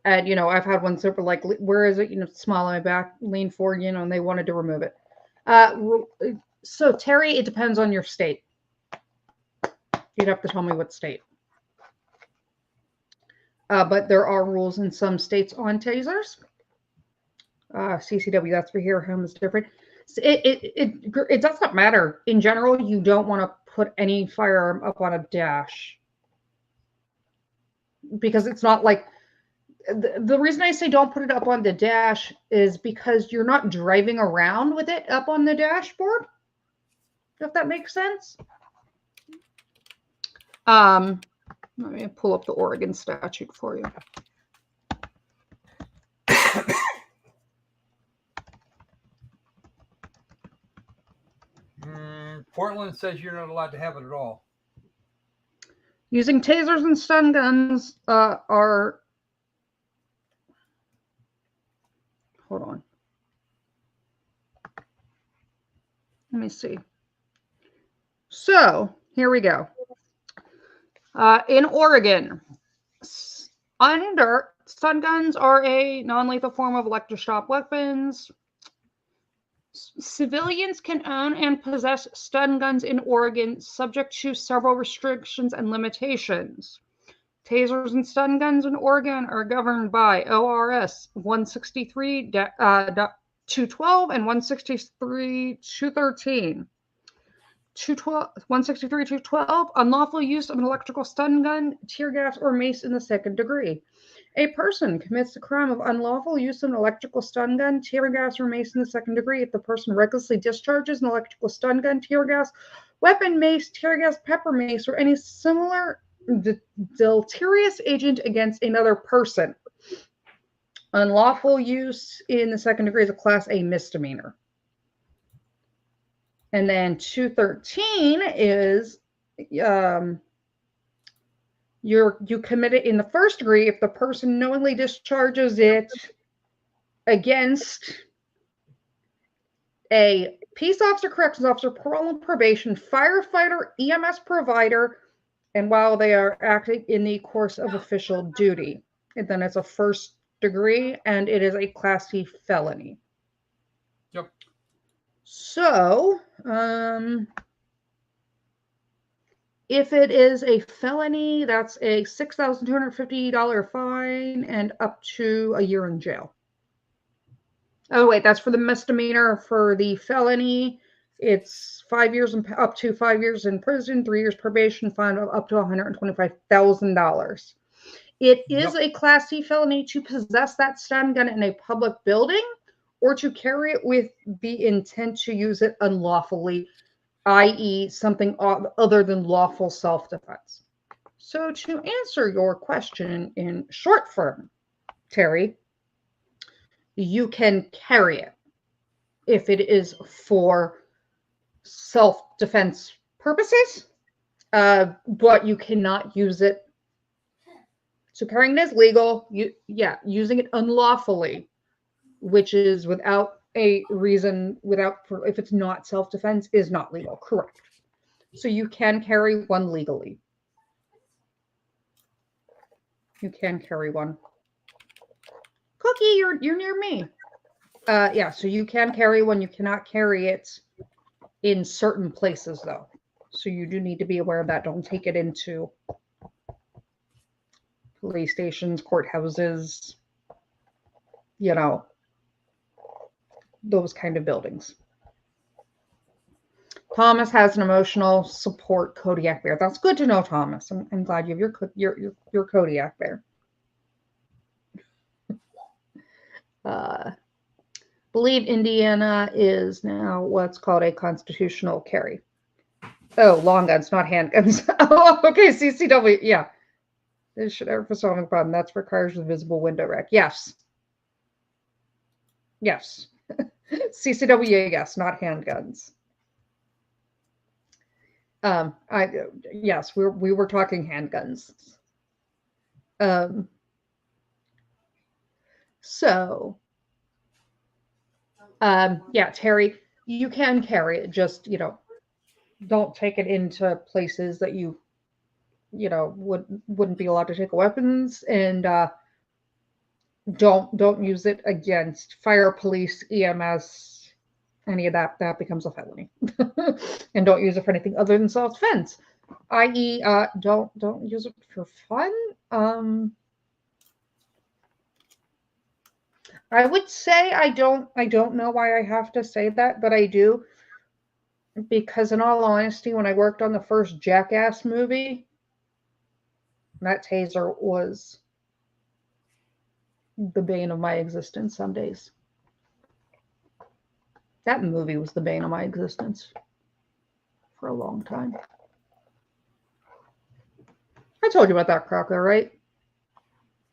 And, I've had ones that were like, where is it? Small on my back, lean forward, and they wanted to remove it. So Terry, it depends on your state. You'd have to tell me what state. But there are rules in some states on tasers. CCW, that's for here. Home is different. It does not matter. In general, you don't want to put any firearm up on a dash, because it's not like, the reason I say don't put it up on the dash is because you're not driving around with it up on the dashboard, if that makes sense. Let me pull up the Oregon statute for you. Portland says you're not allowed to have it at all. Using tasers and stun guns are... Hold on. Let me see. So, here we go. In Oregon, stun guns are a non-lethal form of electroshock weapons. Civilians can own and possess stun guns in Oregon, subject to several restrictions and limitations. Tasers and stun guns in Oregon are governed by ORS 163.212 and 163.213. 163.212, unlawful use of an electrical stun gun, tear gas, or mace in the second degree. A person commits the crime of unlawful use of an electrical stun gun, tear gas, or mace in the second degree if the person recklessly discharges an electrical stun gun, tear gas, weapon, mace, tear gas, pepper mace, or any similar deleterious agent against another person. Unlawful use in the second degree is a Class A misdemeanor. And then 213 is you commit it in the first degree if the person knowingly discharges it against a peace officer, corrections officer, parole and probation, firefighter, EMS provider, and while they are acting in the course of official duty. And then it's a first degree, and it is a Class C felony. Yep. So, If it is a felony, that's a $6,250 fine and up to a year in jail. Oh, wait, that's for the misdemeanor. For the felony, it's 5 years and up to 5 years in prison, 3 years probation, fine of up to $125,000. It is Yep. a Class C felony to possess that stun gun in a public building or to carry it with the intent to use it unlawfully, i.e., something other than lawful self-defense. So, to answer your question in short form, Terry, you can carry it if it is for self-defense purposes, but you cannot use it. So carrying it is legal. Using it unlawfully, which is without a reason, if it's not self-defense, is not legal. Correct. So you can carry one legally. You can carry one. Cookie, you're near me. Yeah, so you can carry one. You cannot carry it in certain places, though. So you do need to be aware of that. Don't take it into police stations, courthouses, those kind of buildings. Thomas has an emotional support Kodiak bear. That's good to know, Thomas. I'm glad you have your Kodiak bear. Believe Indiana is now what's called a constitutional carry. Oh, long guns, not handguns. Oh, okay, CCW, yeah. This should ever solve a problem. That requires a visible window rec. Yes. Yes. CCW, yes, not handguns. Yes, we were talking handguns. Yeah, Terry, you can carry it. Just don't take it into places that you wouldn't be allowed to take weapons, and don't use it against fire, police, EMS, any of that. That becomes a felony. And don't use it for anything other than self-defense, i.e., don't use it for fun. I would say I don't know why I have to say that, but I do, because in all honesty, when I worked on the first Jackass movie, that taser was the bane of my existence some days. That movie was the bane of my existence for a long time. I told you about that, Crocker, right?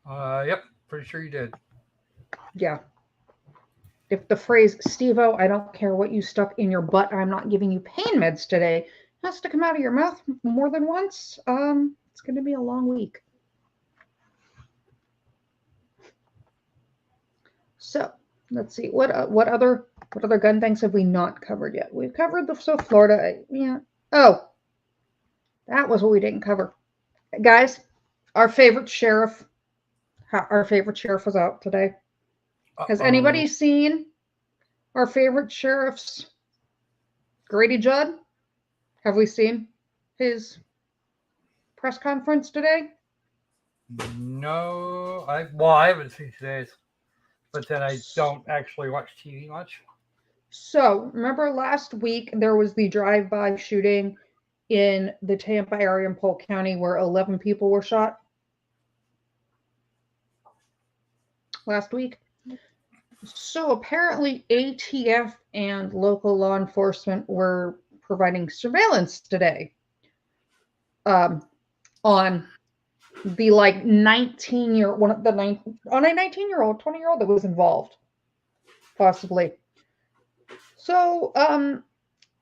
Yep, pretty sure you did. Yeah. If the phrase, Steve-O, I don't care what you stuck in your butt, I'm not giving you pain meds today, has to come out of your mouth more than once, it's going to be a long week. So, let's see. What other gun things have we not covered yet? We've covered Florida. Yeah. Oh, that was what we didn't cover. Guys, our favorite sheriff was out today. Has anybody seen our favorite sheriff's Grady Judd? Have we seen his press conference today? No, I haven't seen today's, but then I don't actually watch TV much. So, remember last week there was the drive-by shooting in the Tampa area in Polk County where 11 people were shot? Last week? So apparently ATF and local law enforcement were providing surveillance today on the 19-year-old, on a 19-year-old, 20-year-old that was involved, possibly. So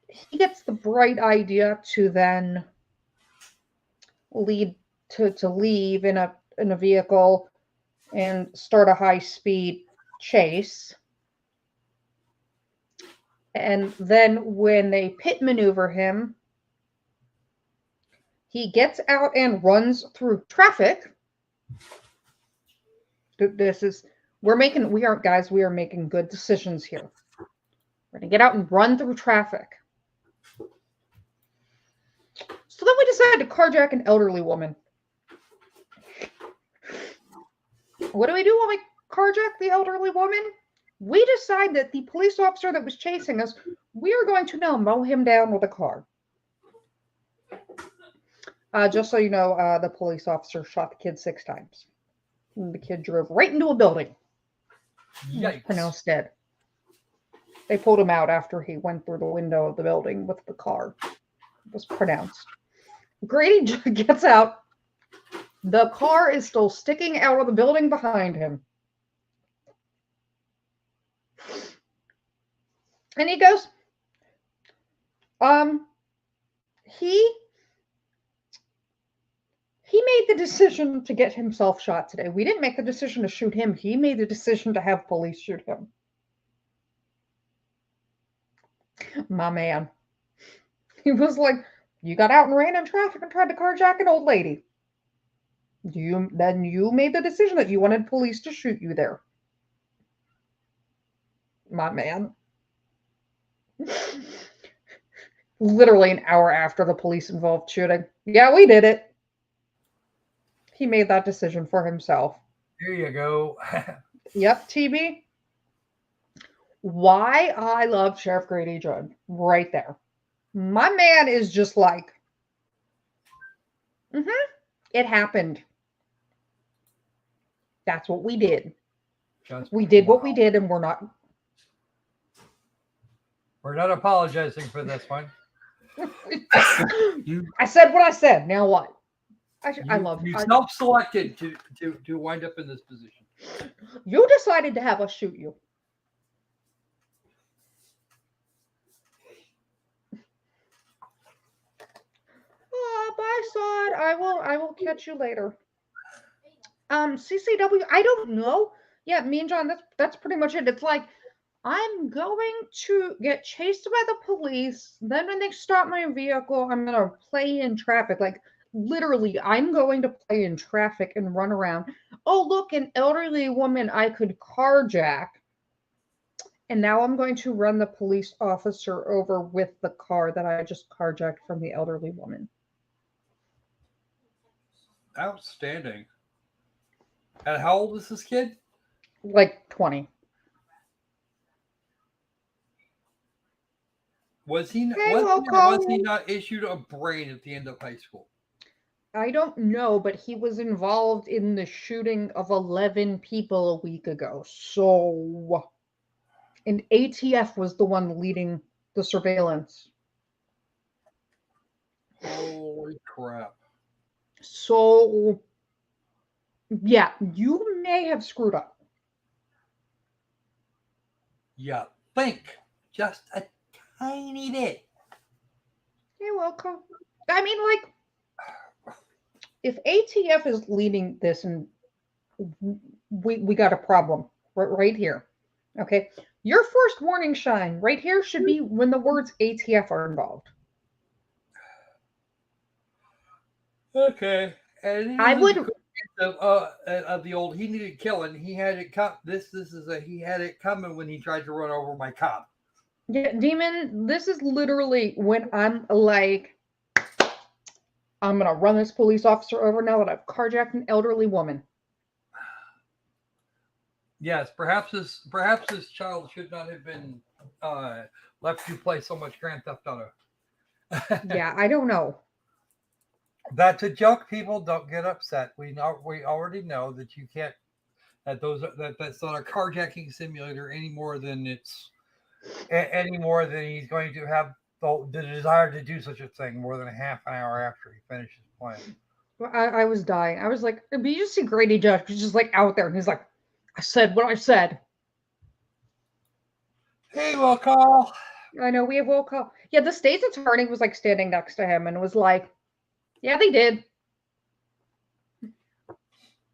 he gets the bright idea to then leave in a vehicle and start a high-speed chase. And then when they pit maneuver him, he gets out and runs through traffic. We are making good decisions here. We're going to get out and run through traffic. So then we decided to carjack an elderly woman. What do we do when we carjack the elderly woman? We decide that the police officer that was chasing us, we are going to now mow him down with a car. Just so you know, the police officer shot the kid 6 times. And the kid drove right into a building. He was Yikes. pronounced dead. They pulled him out after he went through the window of the building with the car. It was pronounced. Grady gets out. The car is still sticking out of the building behind him. And he goes, he made the decision to get himself shot today. We didn't make the decision to shoot him. He made the decision to have police shoot him. My man. He was like, you got out and ran in traffic and tried to carjack an old lady. Then you made the decision that you wanted police to shoot you there. My man. Literally an hour after the police involved shooting. Yeah, we did it. He made that decision for himself. There you go. Yep, TB. Why I love Sheriff Grady Judd. Right there. My man is just like, it happened. That's what we did. We did what we did, and we're not apologizing for this one. I said what I said. Now what? I love you. Self-selected to wind up in this position. You decided to have us shoot you. Oh, bye, Sod. I will catch you later. CCW. I don't know. Yeah, me and John. That's pretty much it. It's like, I'm going to get chased by the police. Then when they stop my vehicle, I'm going to play in traffic. Like, literally, I'm going to play in traffic and run around. Oh, look, an elderly woman I could carjack. And now I'm going to run the police officer over with the car that I just carjacked from the elderly woman. Outstanding. And how old is this kid? Like 20. Was he not issued a brain at the end of high school? I don't know, but he was involved in the shooting of 11 people a week ago. So, and ATF was the one leading the surveillance. Holy crap. So, yeah, you may have screwed up. Yeah, think just a tiny bit. You're welcome. I mean, like, if ATF is leading this, and we got a problem right here. Okay, your first warning sign right here should be when the words ATF are involved. Okay, and I would of the old he needed killing. He had it come. He had it coming when he tried to run over my cop. Yeah, Demon, this is literally when I'm like, I'm gonna run this police officer over now that I've carjacked an elderly woman. Yes, perhaps this child should not have been left to play so much Grand Theft Auto. Yeah, I don't know. That's a joke. People, don't get upset. We already know that you can't. That's not a carjacking simulator any more than he's going to have the desire to do such a thing more than a half an hour after he finishes playing. Well, I was dying. I was like, but you just see Grady Judge, he's just like out there, and he's like, I said what I said. Hey, will call. I know, we have will call. Yeah, the state's attorney was like standing next to him and was like, yeah, they did.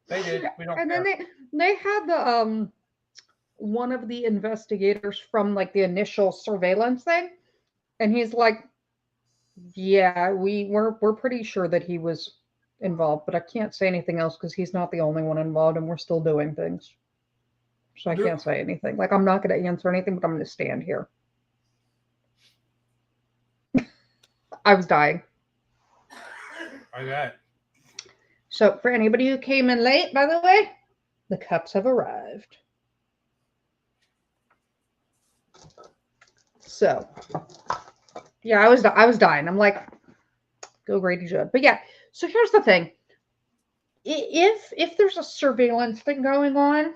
They did. We don't and care. then they had the one of the investigators from like the initial surveillance thing, and he's like, yeah, we're pretty sure that he was involved, but I can't say anything else because he's not the only one involved, and we're still doing things. So I can't say anything. Like, I'm not going to answer anything, but I'm going to stand here. I was dying. I bet. So for anybody who came in late, by the way, the cups have arrived. So yeah, I was dying. I'm like, go Grady Judd. But yeah, so here's the thing. If there's a surveillance thing going on,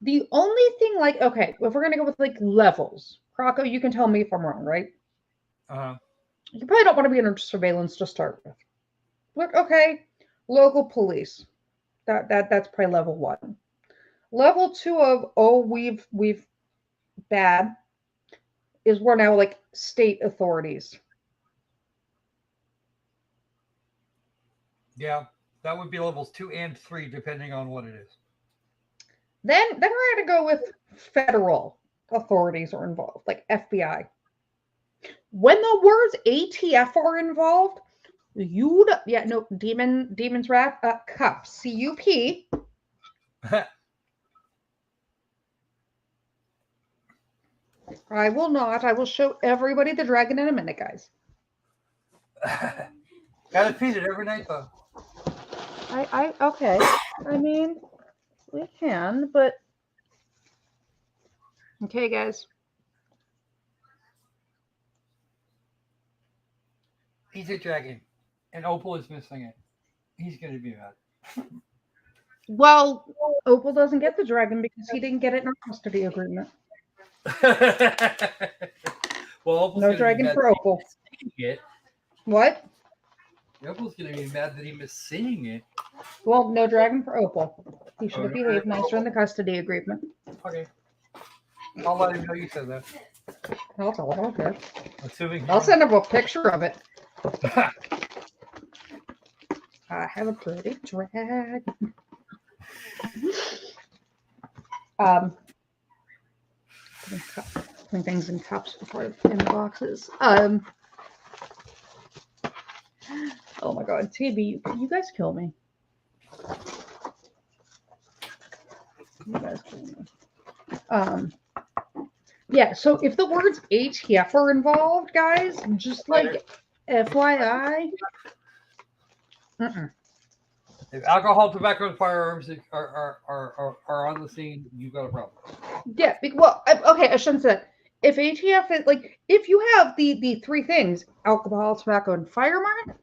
the only thing, like, okay, if we're gonna go with like levels, Croco, you can tell me if I'm wrong, right? Uh-huh. You probably don't want to be under surveillance to start with. Look, okay, local police. That's probably level 1. Level 2 of we've bad is we're now like state authorities. Yeah, that would be levels 2 and 3, depending on what it is. Then we're gonna go with federal authorities are involved, like FBI. When the words ATF are involved, Demon's Wrath, CUP, CUP. I will not. I will show everybody the dragon in a minute, guys. Gotta feed it every night, though. Okay. I mean, we can, but okay, guys. He's a dragon, and Opal is missing it. He's gonna be mad. Well, Opal doesn't get the dragon because he didn't get it in our custody agreement. Well, Opal's No gonna dragon be mad for that Opal. he's seeing it. What? Opal's gonna be mad that he missed seeing it. Well, no dragon for Opal. He should have Okay. behaved nicer in the custody agreement. Okay. I'll let him know you said that. I'll tell him. Okay. Assuming I'll send him a picture of it. I have a pretty dragon. Putting things in cups before I put in the boxes. Oh my god, TB, you guys kill me. You guys kill me. Yeah, so if the words ATF are involved, guys, just like FYI. If alcohol, tobacco, and firearms are on the scene, you've got a problem. Yeah, well, okay, I shouldn't say that. If ATF is like, if you have the 3 things, alcohol, tobacco, and firearms,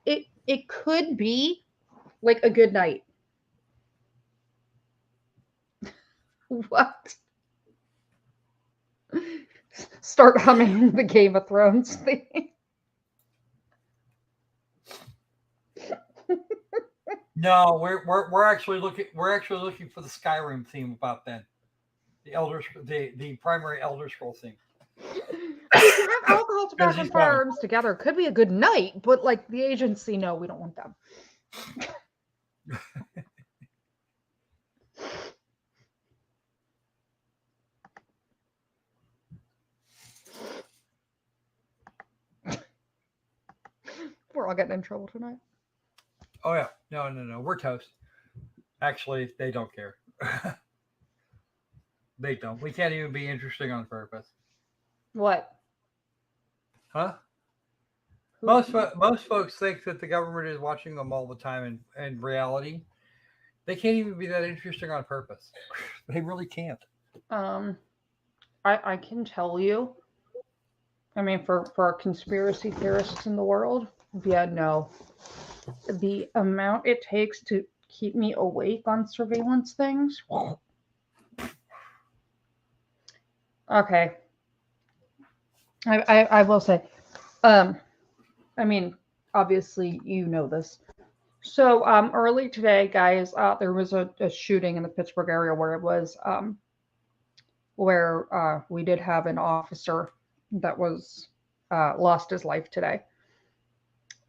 it could be like a good night. What? Start humming the Game of Thrones thing. No, we're actually looking for the Skyrim theme about then. The primary Elder Scrolls theme. If you have alcohol, tobacco, and firearms together, it could be a good night, but like the agency, no, we don't want them. We're all getting in trouble tonight. Oh yeah, no, we're toast. Actually, they don't care. They don't. We can't even be interesting on purpose. What? Huh? Most folks think that the government is watching them all the time, and in reality, they can't even be that interesting on purpose. They really can't. I can tell you. I mean, for our conspiracy theorists in the world, yeah, no. The amount it takes to keep me awake on surveillance things. Okay. I will say, I mean, obviously you know this. So early today, guys, there was a shooting in the Pittsburgh area where it was where we did have an officer that was lost his life today,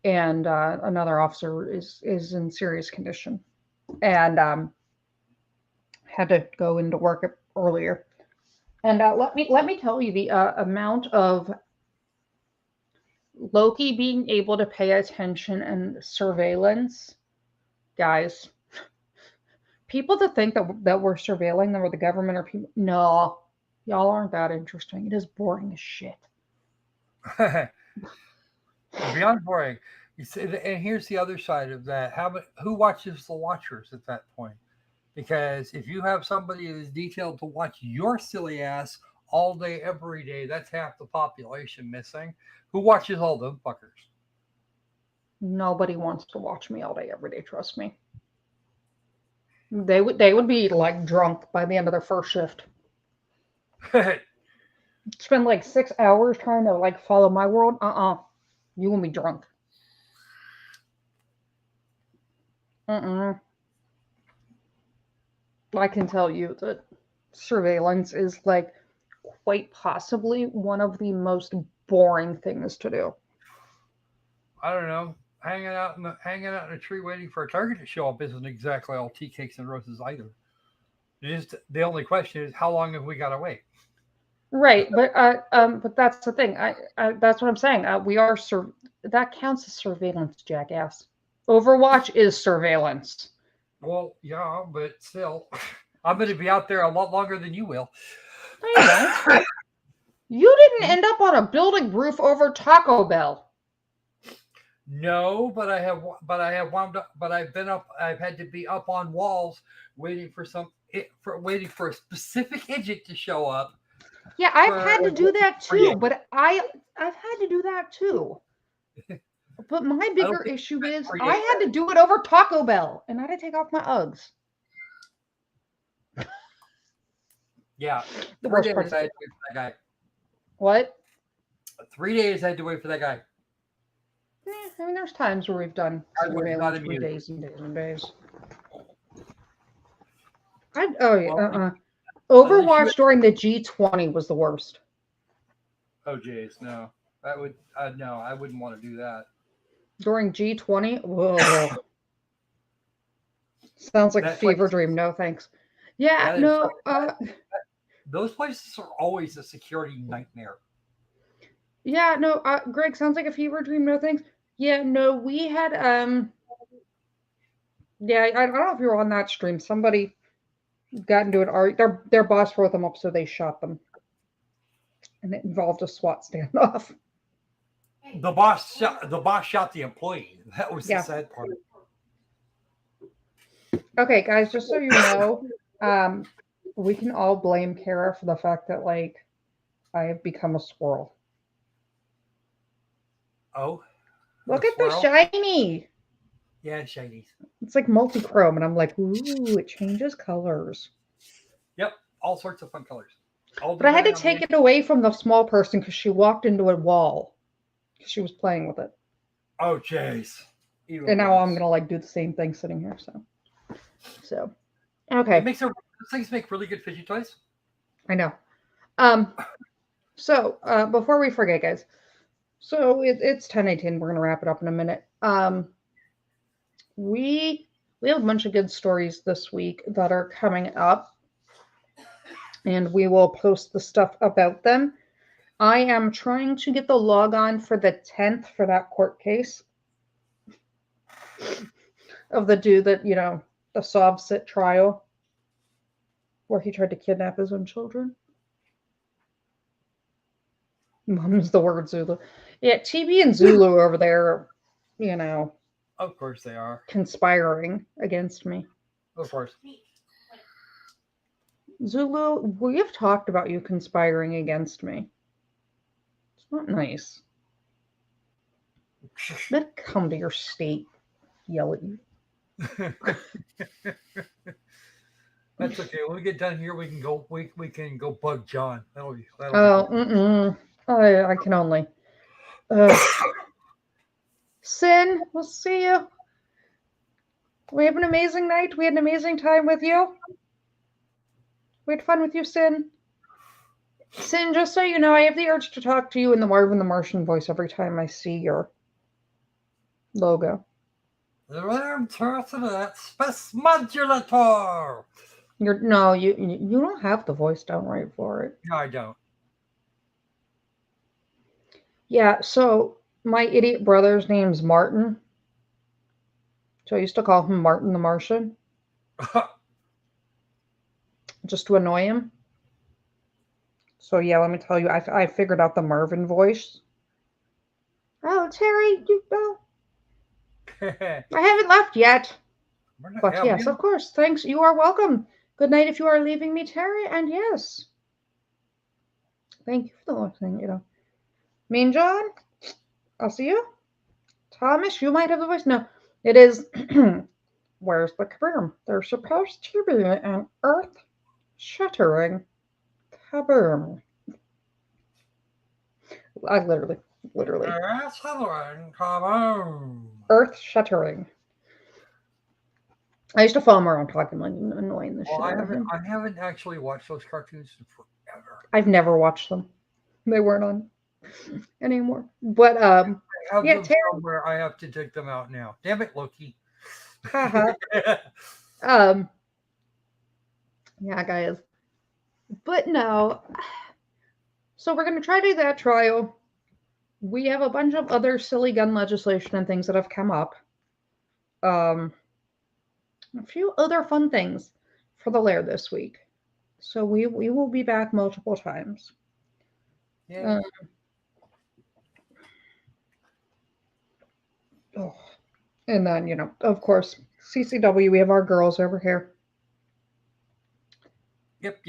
and another officer is in serious condition, and had to go into work earlier. And let me tell you the amount of Loki being able to pay attention and surveillance, guys. People that think that we're surveilling them or the government or people, no, y'all aren't that interesting. It is boring as shit. Beyond boring. You see, and here's the other side of that. Who watches the watchers at that point? Because if you have somebody who's detailed to watch your silly ass all day, every day, that's half the population missing. Who watches all them fuckers? Nobody wants to watch me all day, every day. Trust me. They would be like drunk by the end of their first shift. Spend like 6 hours trying to like follow my world. You will be drunk. I can tell you that surveillance is like quite possibly one of the most boring things to do. I don't know. Hanging out in a tree waiting for a target to show up isn't exactly all tea cakes and roses either. Just the only question is how long have we got to wait? Right, but that's the thing. That's what I'm saying. That counts as surveillance, jackass. Overwatch is surveillance. Well, yeah, but still, I'm going to be out there a lot longer than you will. No, you don't. You didn't end up on a building roof over Taco Bell. No, but I have wound up. But I've been up. I've had to be up on walls waiting for waiting for a specific agent to show up. Yeah, I've had to do that too. But I've had to do that too. But my bigger issue is I had to do it over Taco Bell, and I had to take off my Uggs. Yeah, The 3 worst days part. I had to wait for that guy. What? 3 days I had to wait for that guy. I mean, there's times where we've done I was not surveillance for amused. days and days and days. Overwatch during the G20 was the worst. Oh, jeez, no. That would no, I wouldn't want to do that. During G20, whoa. Sounds like a fever dream. No thanks. Yeah, no. Those places are always a security nightmare. Yeah, no. Greg, sounds like a fever dream. No thanks. Yeah, no. We had Yeah, I don't know if you were on that stream. Somebody got into an argument. Their boss wrote them up, so they shot them, and it involved a SWAT standoff. The boss shot the employee. That was the sad part. Okay, guys, just so you know, we can all blame Kara for the fact that like I have become a squirrel. Oh, look at the shiny. Yeah, shinies. It's like multi-chrome, and I'm like, ooh, it changes colors. Yep, all sorts of fun colors. But I had to take it away from the small person because she walked into a wall. She was playing with it. Oh, jeez. And now I'm gonna like do the same thing sitting here. So okay. Those things make really good fidget toys. I know. So before we forget, guys. So it's 10:18. We're gonna wrap it up in a minute. We have a bunch of good stories this week that are coming up, and we will post the stuff about them. I am trying to get the log on for the 10th for that court case of the dude that, the Sovsit trial where he tried to kidnap his own children. Mum's the word Zulu. Yeah, TB and Zulu over there, Of course they are. Conspiring against me. Of course. Zulu, we have talked about you conspiring against me. It's not nice. Let it come to your state, yell at you. That's okay. When we get done here, we can go. We can go bug John. That'll be I can only. Sin, we'll see you. We have an amazing night. We had an amazing time with you. We had fun with you, Sin. Sin, just so you know, I have the urge to talk to you in the Marvin the Martian voice every time I see your logo. The random that space modulator. You don't have the voice down right for it. No, I don't. Yeah, so my idiot brother's name's Martin. So I used to call him Martin the Martian. Just to annoy him. So yeah, let me tell you, I figured out the Marvin voice. Oh, Terry, I haven't left yet. But Yeah, yes, of course. Thanks. You are welcome. Good night if you are leaving me, Terry. And yes, thank you for the listening. Mean John, I'll see you. Thomas, you might have the voice. No, it is. Where's the kaboom? There's supposed to be an earth-shattering kaboom. I literally. Yes, hello, come on. Earth-shattering. I used to follow him around talking like annoying the shit Well, out of him. I haven't actually watched those cartoons in forever. I've never watched them. They weren't on anymore. But I have yeah, them Terry. somewhere. I have to dig them out now. Damn it, Loki. Haha. Yeah, guys. But no. So we're gonna try to do that trial. We have a bunch of other silly gun legislation and things that have come up. A few other fun things for the Lair this week. So we will be back multiple times. Yeah. Oh. And then, of course, CCW, we have our girls over here. Yep.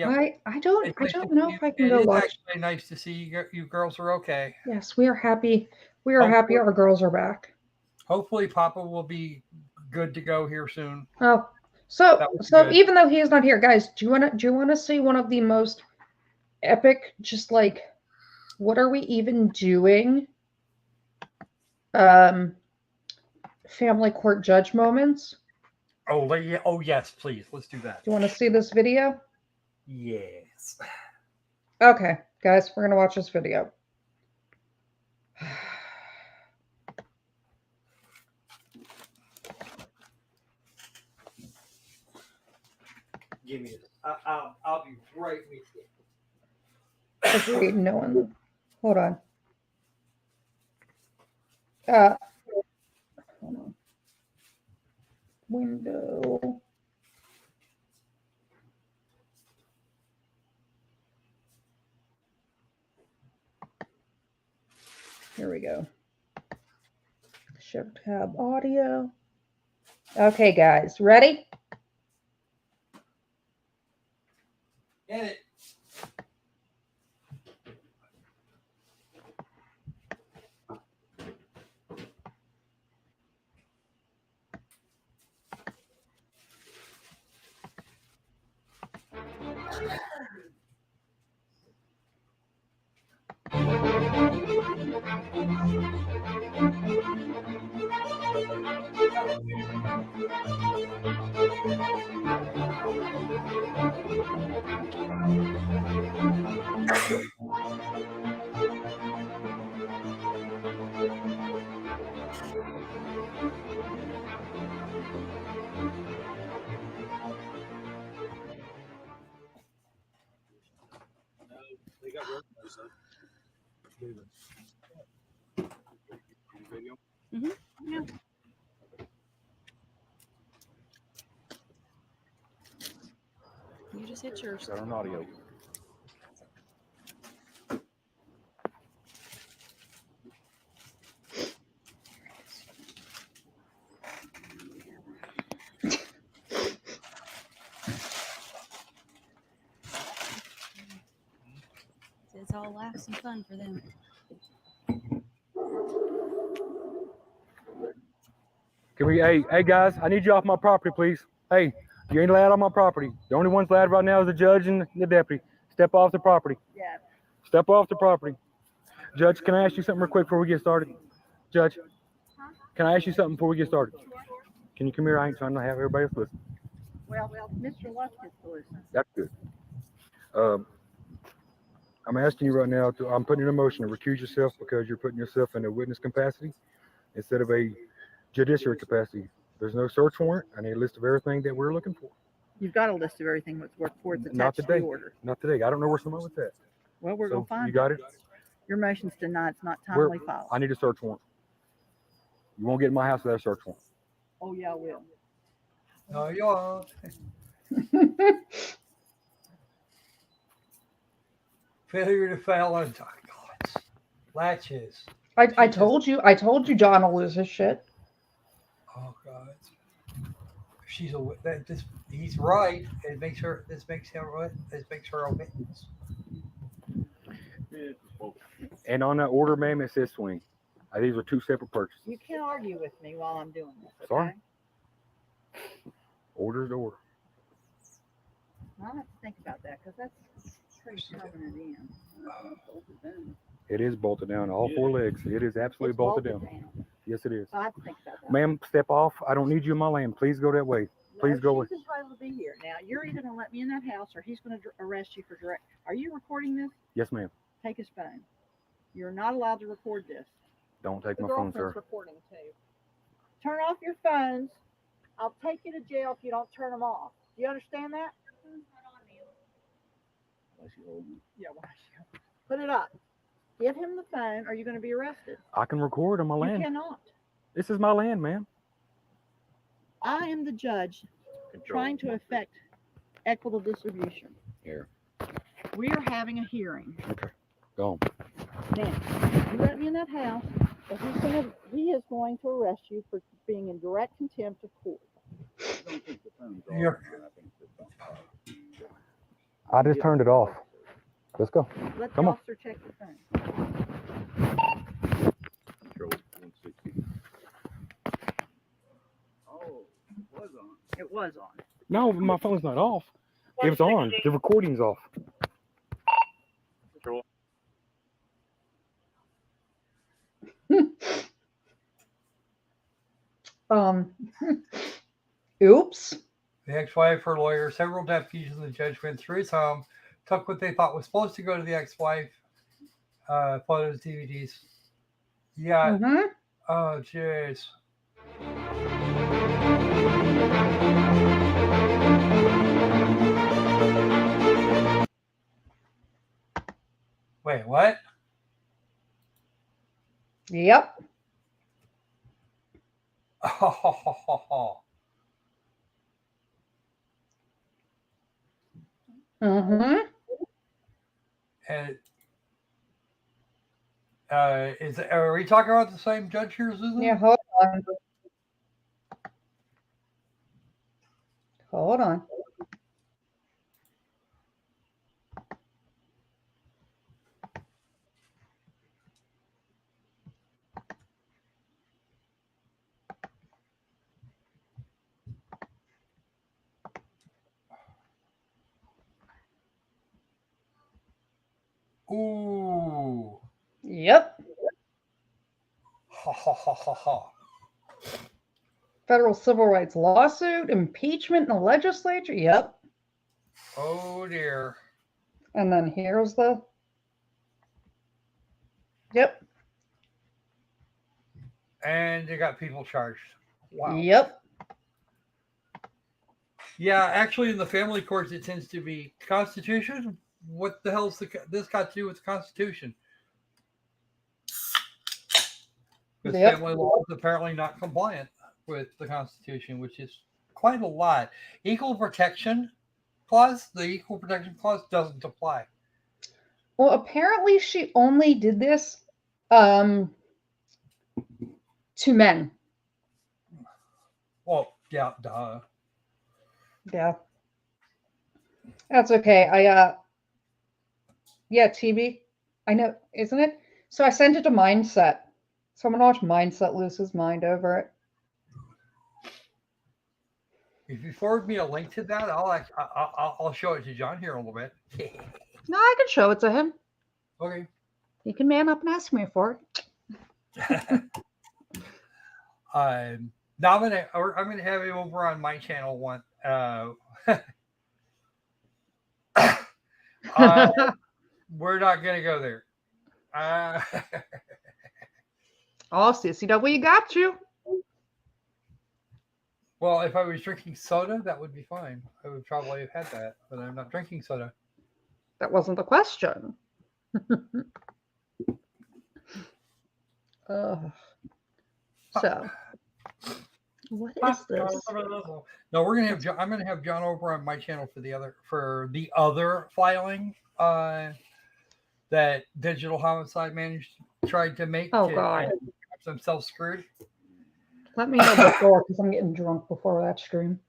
I don't know if I can go watch. It's actually nice to see you girls are okay. Yes, we are happy. We are happy our girls are back. Hopefully Papa will be good to go here soon. Oh, so even though he is not here, guys, do you wanna see one of the most epic, just like, what are we even doing? Family court judge moments. Oh yes, please. Let's do that. Do you want to see this video? Yes. Okay, guys, we're gonna watch this video. Give me this. I'll be right with you. Agreed. No one. Hold on. Hold on. Window. Here we go. Shift tab audio. Okay, guys, ready? Get it. They got rid of those. Yeah. You just hit yours. Got on audio. It's all laughs and fun for them. Can we? Hey guys! I need you off my property, please. Hey, you ain't allowed on my property. The only ones allowed right now is the judge and the deputy. Step off the property. Yeah. Step off the property. Judge, can I ask you something real quick before we get started? Judge, can I ask you something before we get started? Can you come here? I ain't trying to have everybody else listen. Well, Mr. Luck is listening. That's good. I'm asking you right now. I'm putting in a motion to recuse yourself because you're putting yourself in a witness capacity instead of a judiciary capacity. There's no search warrant. I need a list of everything that we're looking for. You've got a list of everything that's worked for it's attached Not to today. the order. Not today. I don't know where someone was at. Well, we're So gonna find you got it. Your motion's denied. It's not timely filed. I need a search warrant. You won't get in my house without a search warrant. Oh yeah, I will. No, you won't. Failure to file on latches. I told you John will lose his shit. Oh God. She's a that this he's right. It makes her this makes him right. This makes her a witness. And on that order, ma'am, it says swing. These are two separate purchases. You can't argue with me while I'm doing this. Okay? Sorry. Order's the order. I'll have to think about that because that's pretty permanent in. It is bolted down, all four legs. It is absolutely It's bolted down. Yes, it is. I'll have to think about that. Ma'am, step off. I don't need you in my land. Please go that way. Please go away. She's entitled to be here. Now, you're either going to let me in that house or he's going to arrest you for direct. Are you recording this? Yes, ma'am. Take his phone. You're not allowed to record this. Don't take The my phone, girlfriend's sir. recording too. Turn off your phones. I'll take you to jail if you don't turn them off. Do you understand that? Yeah, why? Put it up. Give him the phone. Are you going to be arrested? I can record on my You land. cannot. This is my land, ma'am. I am the judge trying to effect equitable distribution. Here. We are having a hearing. Go on. Now, you let me in that house, but he is going to arrest you for being in direct contempt of court. You're, I just turned it off. Let's go. Let the Come on. officer check your phone. It was on. No, my phone's not off. It was on. The recording's off. Oops. the ex-wife, her lawyer, several deputies, and the judge went through his home, took what they thought was supposed to go to the ex-wife, photos, DVDs. Yeah. Mhm. Oh, jeez. Wait, what? Yep. Mhm. And are we talking about the same judge here, Susan? Yeah, hold on. Hold on. Ooh. Yep. Ha ha ha ha ha. Federal civil rights lawsuit, impeachment in the legislature. Yep. Oh dear. And then here's the. Yep. And they got people charged. Wow. Yep. Yeah, actually, in the family courts, it tends to be Constitution. What the hell's this got to do with the Constitution? Because Yep. family law is apparently not compliant with the Constitution, which is quite a lot. Equal protection clause, the equal protection clause doesn't apply. Well, apparently she only did this to men. Well, yeah, duh. Yeah. That's okay. Yeah, TV. I know, isn't it? So I sent it to Mindset. So I'm gonna watch Mindset lose his mind over it. If you forward me a link to that, I'll show it to John here in a little bit. No, I can show it to him. Okay. He can man up and ask me for it. Now I'm gonna have him over on my channel one. We're not gonna go there. Oh, CCW got you. Well, if I was drinking soda, that would be fine. I would probably have had that, but I'm not drinking soda. That wasn't the question. So, what is this? No, we're gonna have John. I'm gonna have John over on my channel for the other filing that Digital Homicide tried to make. Oh, to God. have themselves screwed. Let me know before, because I'm getting drunk before that stream.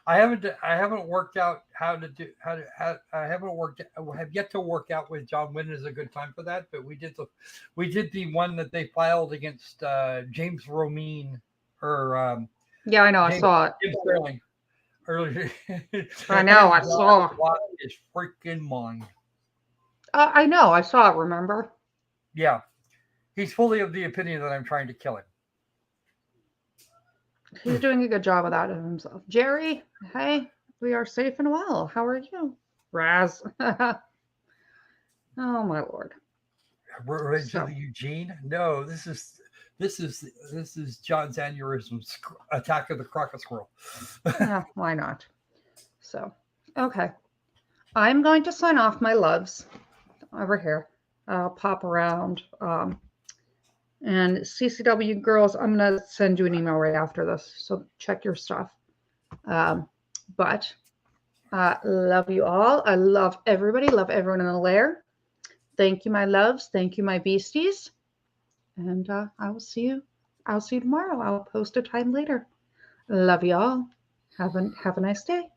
I haven't worked out how to do I have yet to work out with John when is a good time for that, but we did the one that they filed against James Romine or Yeah, I know. I James, saw it. James Sterling earlier. I know. I saw. Lost his freaking mind. I know. I saw it. Remember? Yeah, he's fully of the opinion that I'm trying to kill him. He's doing a good job of that of himself. Jerry, hey, we are safe and well. How are you? Raz. Oh my lord. Originally Eugene? No, this is John's aneurysm's Attack of the Crockett Squirrel. Yeah, why not? So, okay. I'm going to sign off, my loves, over here. I'll pop around. And CCW girls, I'm going to send you an email right after this. So check your stuff. But love you all. I love everybody. Love everyone in the lair. Thank you, my loves. Thank you, my beasties. And I will see you. I'll see you tomorrow. I'll post a time later. Love you all. Have a nice day.